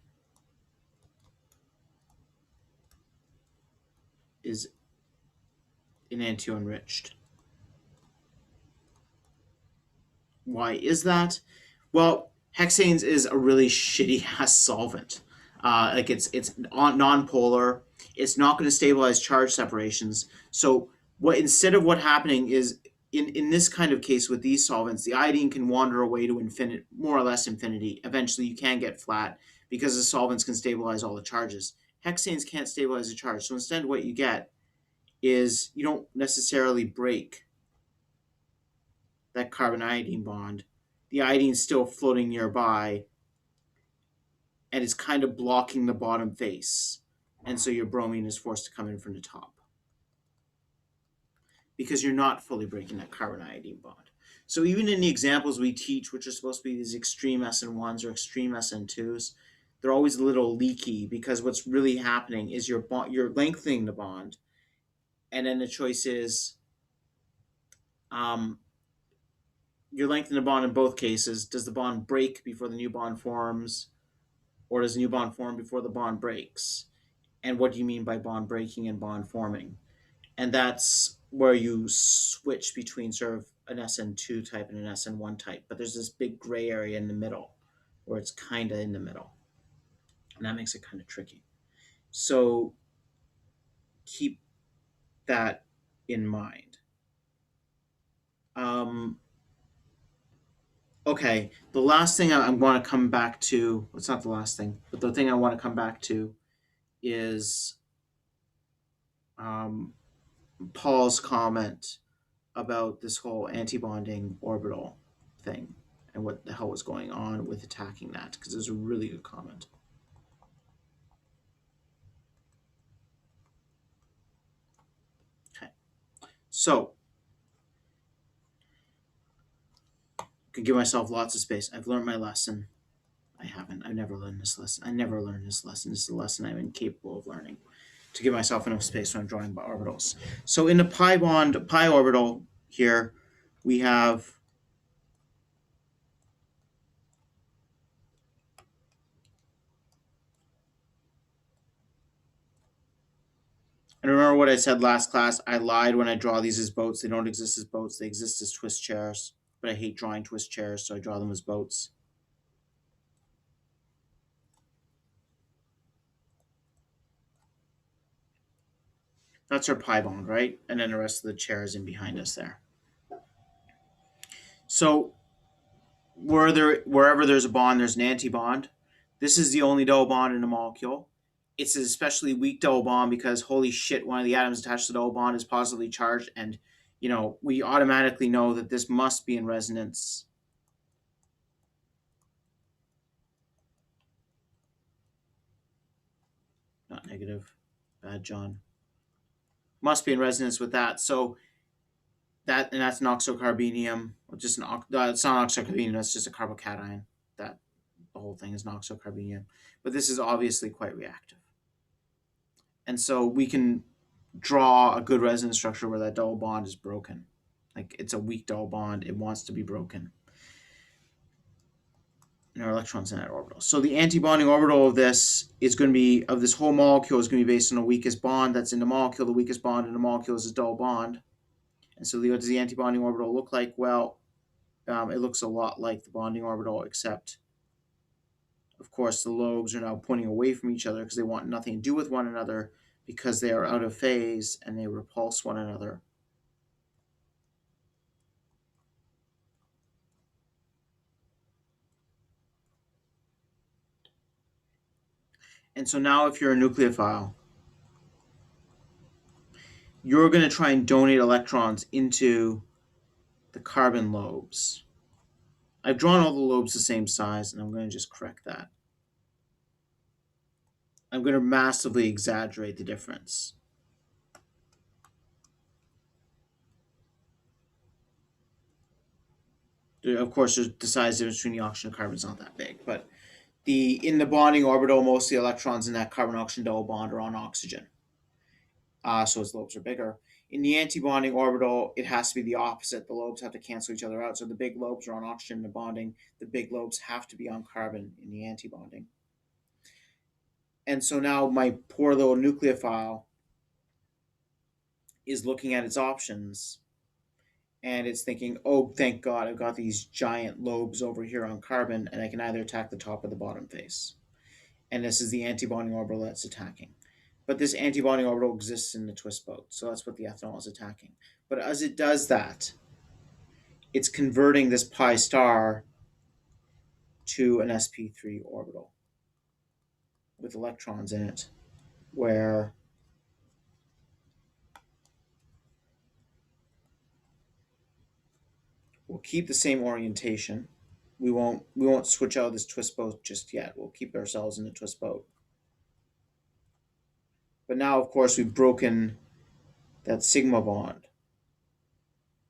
is enantioenriched. Why is that? Well, hexanes is a really shitty ass solvent. Like it's non-polar. It's not going to stabilize charge separations. So instead of what happening is, in this kind of case with these solvents, the iodine can wander away to infinity, more or less infinity. Eventually, you can get flat because the solvents can stabilize all the charges. Hexanes can't stabilize the charge. So instead, what you get is you don't necessarily break that carbon iodine bond. The iodine is still floating nearby, and it's kind of blocking the bottom face. And so your bromine is forced to come in from the top, because you're not fully breaking that carbon iodine bond. So even in the examples we teach, which are supposed to be these extreme Sn1s or extreme Sn2s, they're always a little leaky, because what's really happening is you're lengthening the bond, and then the choice is you're lengthening the bond in both cases. Does the bond break before the new bond forms, or does the new bond form before the bond breaks? And what do you mean by bond breaking and bond forming? And that's where you switch between sort of an SN2 type and an SN1 type. But there's this big gray area in the middle where it's kind of in the middle. And that makes it kind of tricky. So keep that in mind. Okay, the last thing I want to come back to, it's not the last thing, but the thing I want to come back to is Paul's comment about this whole antibonding orbital thing and what the hell was going on with attacking that, because it was a really good comment. Okay, so I can give myself lots of space. I've learned my lesson. I haven't. I've never learned this lesson. I never learned this lesson. This is a lesson I'm incapable of learning, to give myself enough space when I'm drawing orbitals. So in the pi orbital here, we have and remember what I said last class, I lied when I draw these as boats. They don't exist as boats, they exist as twist chairs. But I hate drawing twist chairs, so I draw them as boats. That's our pi bond, right? And then the rest of the chair is in behind us there. So wherever there's a bond, there's an antibond. This is the only double bond in a molecule. It's an especially weak double bond because, holy shit, one of the atoms attached to the double bond is positively charged, and we automatically know that this must be in resonance. Not negative. Bad John. Must be in resonance with that. So that's an oxocarbenium. Just it's not oxocarbenium. That's just a carbocation. That the whole thing is an oxocarbenium. But this is obviously quite reactive, and so we can draw a good resonance structure where that double bond is broken. Like, it's a weak double bond. It wants to be broken. And our electrons in that orbital. So the antibonding orbital of this whole molecule is going to be based on the weakest bond that's in the molecule. The weakest bond in the molecule is a double bond. And so what does the antibonding orbital look like? Well, it looks a lot like the bonding orbital, except, of course, the lobes are now pointing away from each other because they want nothing to do with one another, because they are out of phase and they repulse one another. And so now if you're a nucleophile, you're going to try and donate electrons into the carbon lobes. I've drawn all the lobes the same size, and I'm going to just correct that. I'm going to massively exaggerate the difference. Of course, the size difference between the oxygen and carbon is not that big, but in the bonding orbital, most of the electrons in that carbon-oxygen double bond are on oxygen. So its lobes are bigger. In the antibonding orbital, it has to be the opposite. The lobes have to cancel each other out. So the big lobes are on oxygen in the bonding. The big lobes have to be on carbon in the antibonding. And so now my poor little nucleophile is looking at its options, and it's thinking, oh, thank God, I've got these giant lobes over here on carbon, and I can either attack the top or the bottom face. And this is the antibonding orbital that's attacking. But this antibonding orbital exists in the twist boat, so that's what the ethanol is attacking. But as it does that, it's converting this pi star to an sp3 orbital with electrons in it, where we'll keep the same orientation. We won't switch out of this twist boat just yet. We'll keep ourselves in the twist boat. But now, of course, we've broken that sigma bond,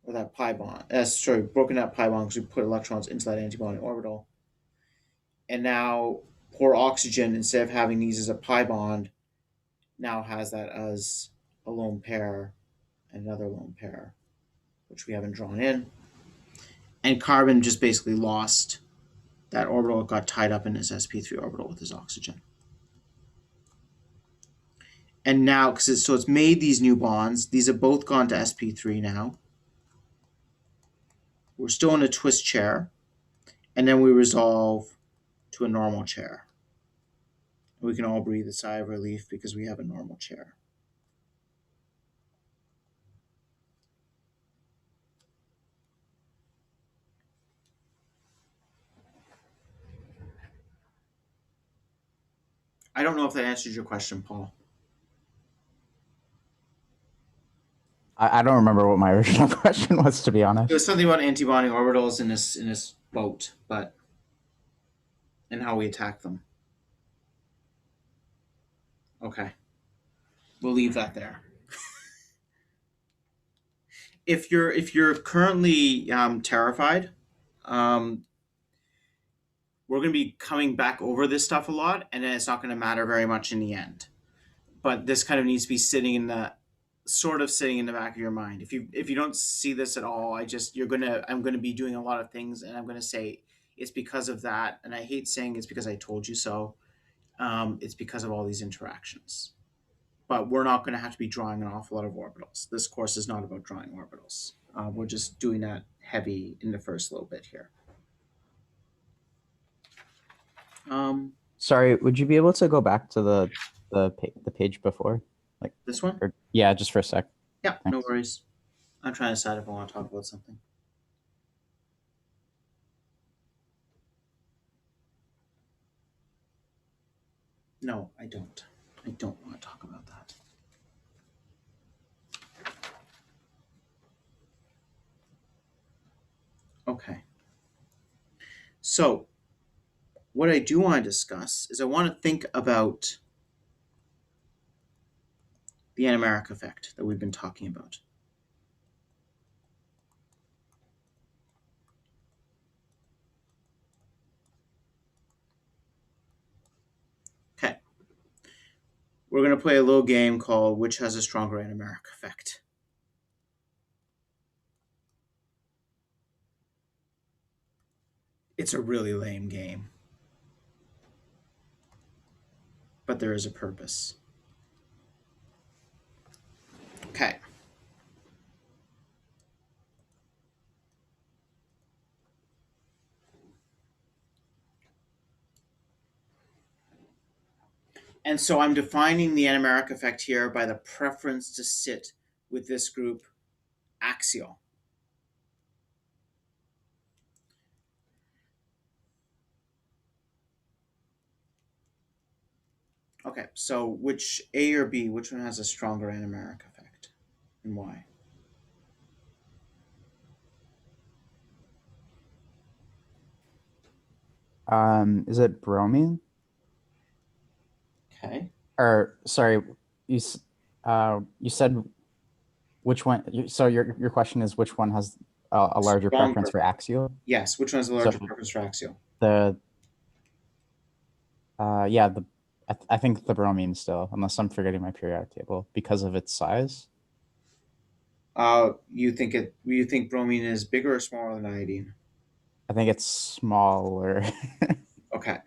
or that pi bond. Broken that pi bond because we put electrons into that antibonding orbital. And now poor oxygen, instead of having these as a pi bond, now has that as a lone pair and another lone pair, which we haven't drawn in. And carbon just basically lost that orbital. It got tied up in his sp3 orbital with his oxygen. And now, so it's made these new bonds. These have both gone to sp3 now. We're still in a twist chair. And then we resolve to a normal chair. We can all breathe a sigh of relief because we have a normal chair. I don't know if that answers your question, Paul. I don't remember what my original question was, to be honest. It was something about antibonding orbitals in this boat, but and how we attack them. Okay, we'll leave that there. If you're currently terrified, we're going to be coming back over this stuff a lot, and then it's not going to matter very much in the end. But this kind of needs to be sitting in the back of your mind. If you don't see this at all, I'm gonna be doing a lot of things, and I'm gonna say it's because of that. And I hate saying it's because I told you so. It's because of all these interactions. But we're not going to have to be drawing an awful lot of orbitals. This course is not about drawing orbitals. We're just doing that heavy in the first little bit here. Sorry, would you be able to go back to the page before? Like this one? Yeah, just for a sec. Yeah, Thanks. No worries. I'm trying to decide if I want to talk about something. No, I don't. I don't want to talk about that. Okay. So, what I do want to discuss is I want to think about the Anameric effect that we've been talking about. Okay. We're going to play a little game called Which Has a Stronger Anameric Effect? It's a really lame game, but there is a purpose. Okay. And so I'm defining the Anameric effect here by the preference to sit with this group axial. Okay, so which A or B, which one has a stronger Anameric effect and why? Is it bromine? Okay. Or sorry, you said which one? So your question is which one has a larger preference for axial? Yes, which one has a larger preference for axial? I think the bromine still, unless I'm forgetting my periodic table because of its size. You think bromine is bigger or smaller than iodine? I think it's smaller. Okay.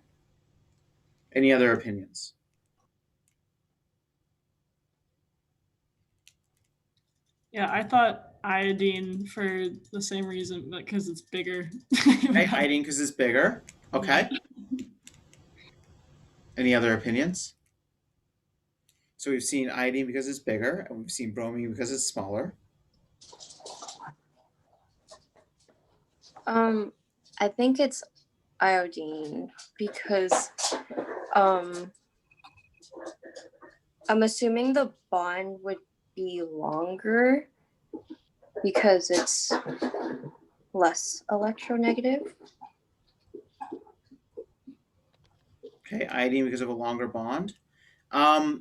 Any other opinions? Yeah, I thought iodine for the same reason, because it's bigger. Okay, iodine because it's bigger. Okay. Any other opinions? So we've seen iodine because it's bigger, and we've seen bromine because it's smaller. I think it's iodine because I'm assuming the bond would be longer because it's less electronegative. Okay, iodine because of a longer bond. I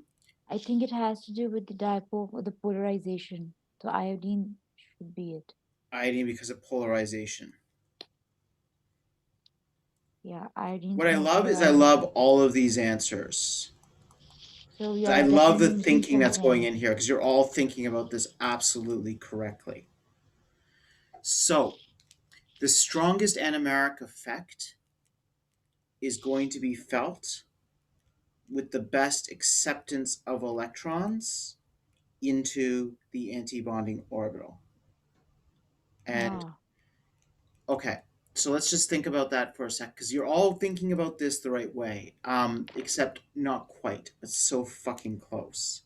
think it has to do with the dipole or the polarization. So iodine should be it. Iodine because of polarization. Yeah, iodine's What I more love is pure. I love all of these answers. So we I are love the recommending thinking that's going something. in here because you're all thinking about this absolutely correctly. So, the strongest anomeric effect is going to be felt with the best acceptance of electrons into the antibonding orbital. And Ah, okay, so let's just think about that for a sec because you're all thinking about this the right way, except not quite, but so fucking close.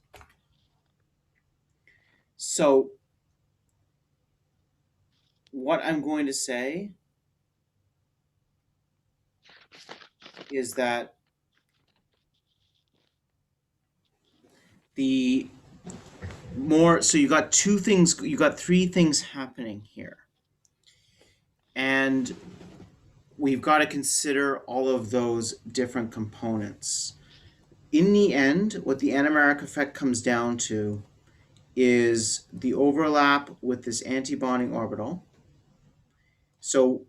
So, what I'm going to say is that the more, so you got three things happening here. And we've got to consider all of those different components. In the end, what the Anameric effect comes down to is the overlap with this antibonding orbital. So,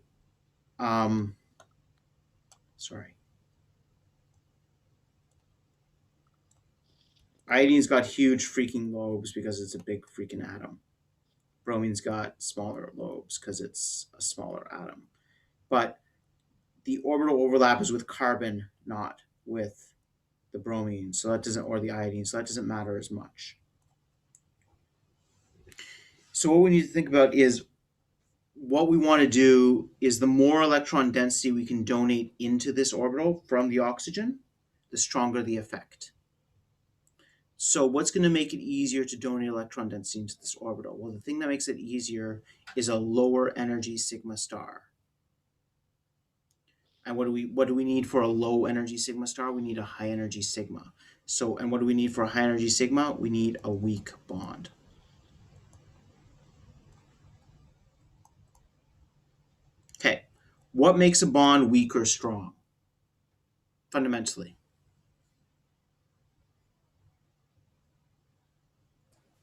sorry. Iodine's got huge freaking lobes because it's a big freaking atom. Bromine's got smaller lobes because it's a smaller atom. But the orbital overlap is with carbon, not with the bromine. So that doesn't, or the iodine. So that doesn't matter as much. So what we need to think about is what we want to do is the more electron density we can donate into this orbital from the oxygen, the stronger the effect. So what's going to make it easier to donate electron density into this orbital? Well, the thing that makes it easier is a lower energy sigma star. And what do we need for a low energy sigma star? We need a high energy sigma. So, and what do we need for a high energy sigma? We need a weak bond. Okay, what makes a bond weak or strong? Fundamentally,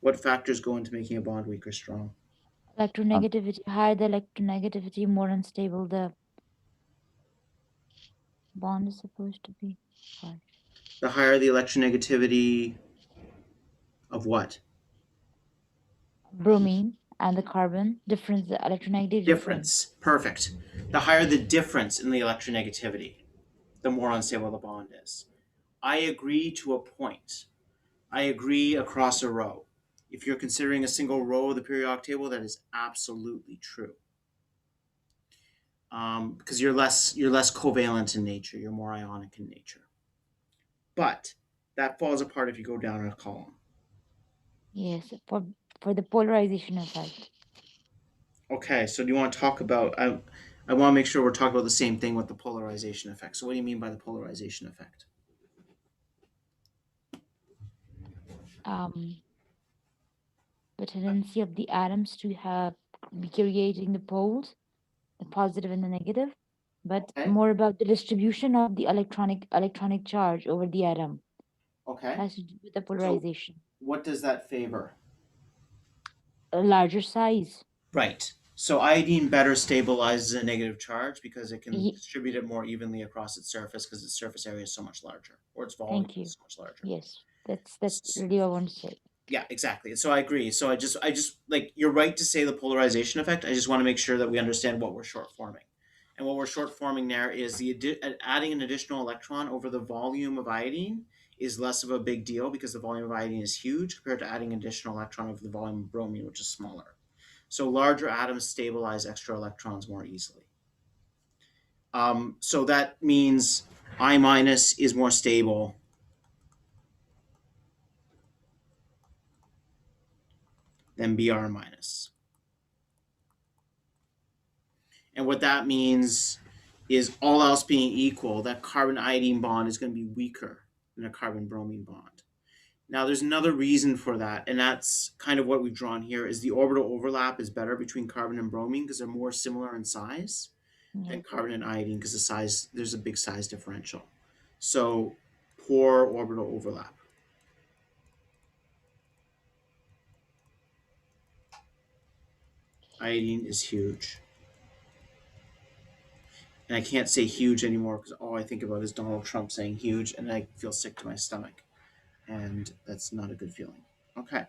what factors go into making a bond weak or strong? electronegativity. Higher the electronegativity, more unstable the bond is supposed to be. Right. The higher the electronegativity of what? Bromine and the carbon difference, the electronegativity difference. Difference. Perfect. The higher the difference in the electronegativity, the more unstable the bond is. I agree to a point. I agree across a row. If you're considering a single row of the periodic table, that is absolutely true. Because you're less covalent in nature, you're more ionic in nature. But that falls apart if you go down a column. Yes, for the polarization effect. Okay, so do you want to talk about? I want to make sure we're talking about the same thing with the polarization effect. So what do you mean by the polarization effect? Um, the tendency of the atoms to have be creating the poles, the positive and the negative, but Okay. more about the distribution of the electronic charge over the atom. Okay. Has to do with the So polarization. what does that favor? A larger size. Right. So iodine better stabilizes a negative charge because it can Ye- distribute it more evenly across its surface because its surface area is so much larger, or its volume Thank you. is so much larger. Yes, that's really what I want to say. Yeah, exactly. So I agree. So I just like you're right to say the polarization effect. I just want to make sure that we understand what we're short forming. And what we're short forming there is adding an additional electron over the volume of iodine is less of a big deal because the volume of iodine is huge compared to adding an additional electron over the volume of bromine, which is smaller. So larger atoms stabilize extra electrons more easily. So that means I minus is more stable than Br minus. And what that means is all else being equal, that carbon iodine bond is going to be weaker than a carbon bromine bond. Now there's another reason for that, and that's kind of what we've drawn here is the orbital overlap is better between carbon and bromine because they're more similar in size than Yeah. carbon and iodine because there's a big size differential. So poor orbital overlap. Iodine is huge. And I can't say huge anymore because all I think about is Donald Trump saying huge, and I feel sick to my stomach. And that's not a good feeling. Okay.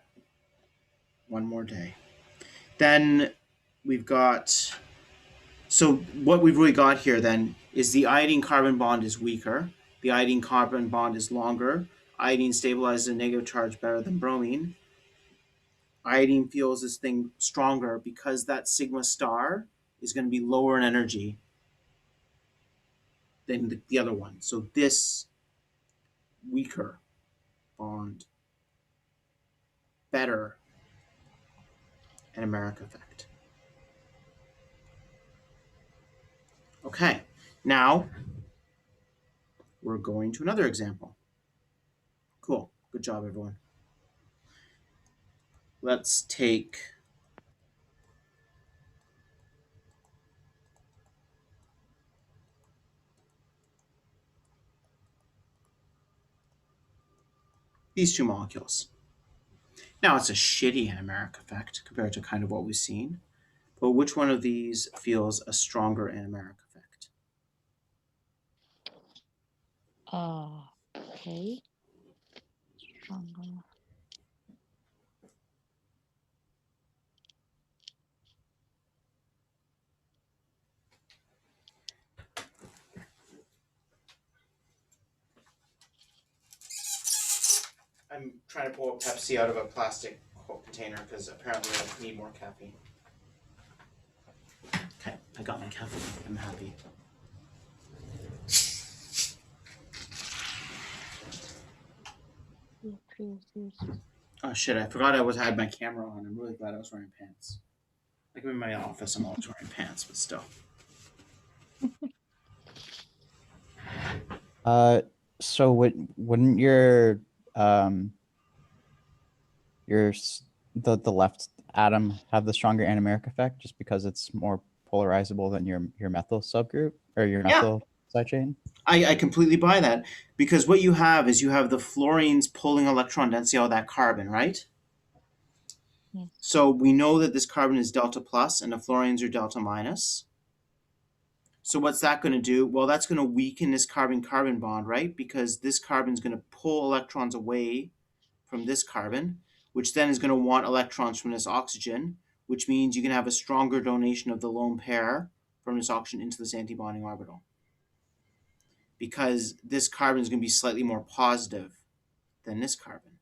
One more day. Then we've got, so what we've really got here then is the iodine carbon bond is weaker. The iodine carbon bond is longer. Iodine stabilizes a negative charge better than bromine. Iodine feels this thing stronger because that sigma star is going to be lower in energy than the other one. So this weaker bond, better Anameric effect. Okay, now we're going to another example. Cool, good job everyone. Let's take these two molecules. Now it's a shitty Anameric effect compared to kind of what we've seen, but which one of these feels a stronger Anameric effect? Okay. Stronger. I'm trying to pull a Pepsi out of a plastic container because apparently I need more caffeine. Okay, I got my caffeine. I'm happy. Oh shit, I forgot I had my camera on. I'm really glad I was wearing pants. Like I'm in my office, I'm always wearing pants, but still. So wouldn't your the left atom have the stronger Anameric effect just because it's more polarizable than your methyl subgroup or your methyl side chain? I completely buy that because what you have is you have the fluorines pulling electron density out of that carbon, right? Yes. So we know that this carbon is delta plus and the fluorines are delta minus. So what's that going to do? Well, that's going to weaken this carbon-carbon bond, right? Because this carbon is going to pull electrons away from this carbon, which then is going to want electrons from this oxygen, which means you can have a stronger donation of the lone pair from this oxygen into this antibonding orbital. Because this carbon is going to be slightly more positive than this carbon.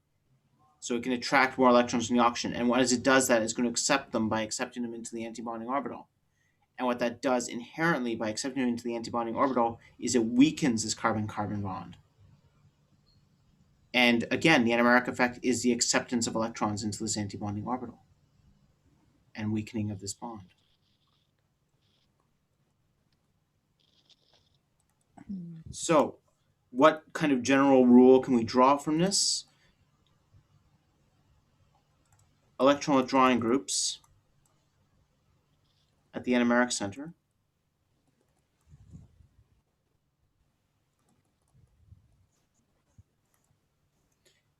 So it can attract more electrons from the oxygen. And as it does that, it's going to accept them by accepting them into the antibonding orbital. And what that does inherently by accepting them into the antibonding orbital is it weakens this carbon-carbon bond. And again, the Anameric effect is the acceptance of electrons into this antibonding orbital and weakening of this bond. So what kind of general rule can we draw from this? Electron withdrawing groups at the anomeric center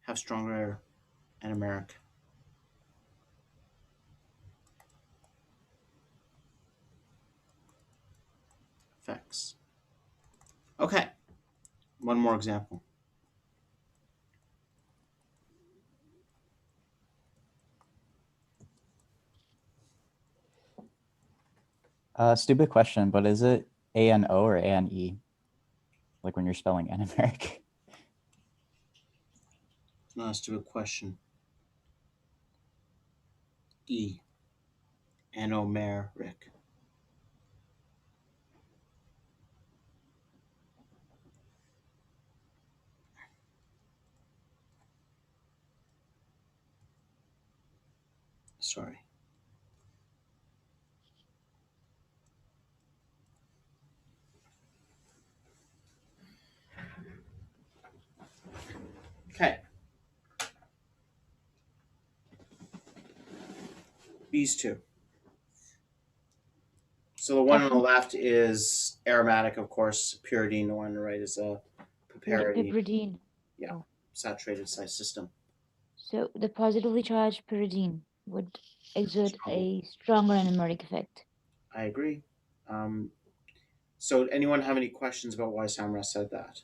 have stronger anomeric effects. Okay, one more example. Stupid question, but is it ANO or ANE? Like when you're spelling Anameric? It's not a stupid question. E. Anomeric. Sorry. Okay. These two. So the one on the left is aromatic, of course. Pyridine, the one on the right is a piperidine. Pyridine. Yeah, saturated site system. So the positively charged pyridine would exert a stronger anomeric effect. I agree. So anyone have any questions about why Samra said that?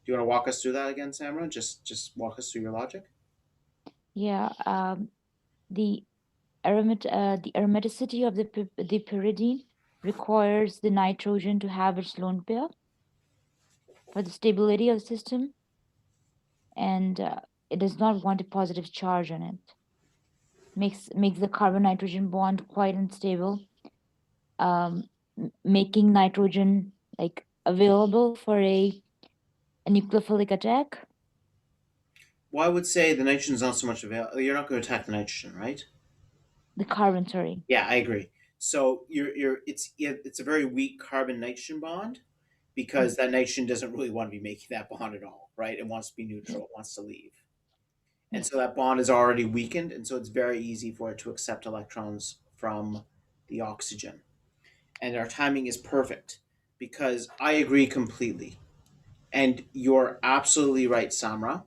Do you want to walk us through that again, Samra? Just walk us through your logic. Yeah. The the aromaticity of the pyridine requires the nitrogen to have its lone pair for the stability of the system, and it does not want a positive charge on it. Makes the carbon nitrogen bond quite unstable, making nitrogen like available for a nucleophilic attack. Well, I would say the nitrogen is not so much available. You're not going to attack the nitrogen, right? The carbon, sorry. Yeah, I agree. So it's a very weak carbon nitrogen bond because that nitrogen doesn't really want to be making that bond at all, right? It wants to be neutral. It wants to leave. And so that bond is already weakened, and so it's very easy for it to accept electrons from the oxygen. And our timing is perfect because I agree completely. And you're absolutely right, Samra.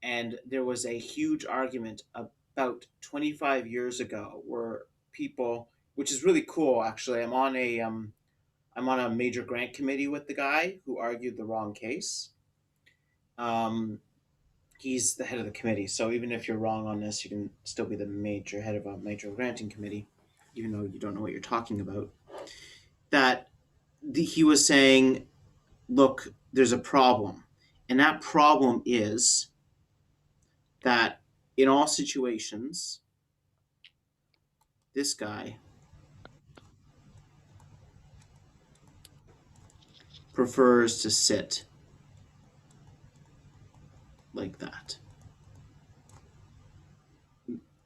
And there was a huge argument about 25 years ago where people, which is really cool actually. I'm on a major grant committee with the guy who argued the wrong case. He's the head of the committee, so even if you're wrong on this, you can still be the major head of a major granting committee, even though you don't know what you're talking about. That he was saying, look, there's a problem, and that problem is that in all situations, this guy prefers to sit like that,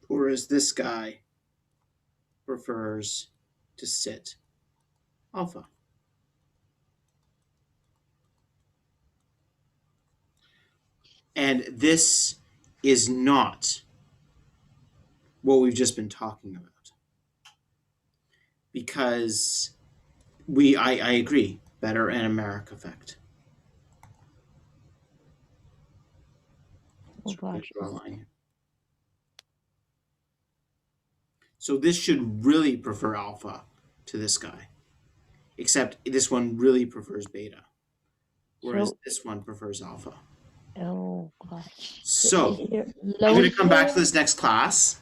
whereas this guy prefers to sit alpha. And this is not what we've just been talking about. Because I agree, better Anameric Effect. Oh gosh. Draw a line. So this should really prefer alpha to this guy, except this one really prefers beta, whereas So, this one prefers alpha. oh gosh. So Is there I'm going lone to come back pair? to this next class,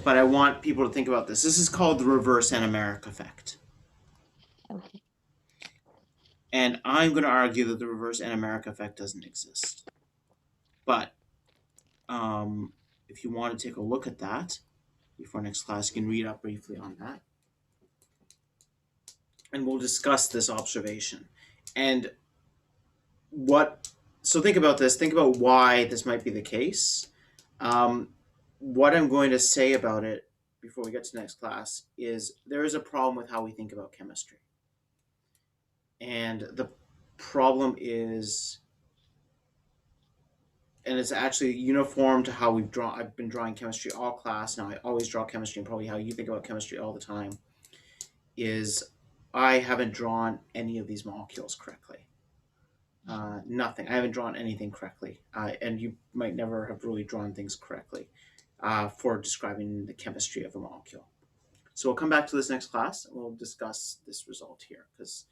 but I want people to think about this. This is called the reverse Anameric Effect. Okay. And I'm going to argue that the reverse Anameric Effect doesn't exist. But if you want to take a look at that before next class, you can read up briefly on that. And we'll discuss this observation. And so think about this. Think about why this might be the case. What I'm going to say about it before we get to next class is there is a problem with how we think about chemistry. And the problem is, and it's actually uniform to how I've been drawing chemistry all class. Now I always draw chemistry, and probably how you think about chemistry all the time, is I haven't drawn any of these molecules correctly. Nothing. I haven't drawn anything correctly. And you might never have really drawn things correctly for describing the chemistry of a molecule. So we'll come back to this next class and we'll discuss this result here, because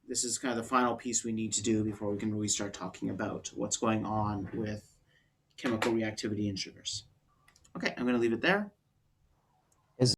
this is kind of the final piece we need to do before we can really start talking about what's going on with chemical reactivity in sugars. Okay, I'm going to leave it there.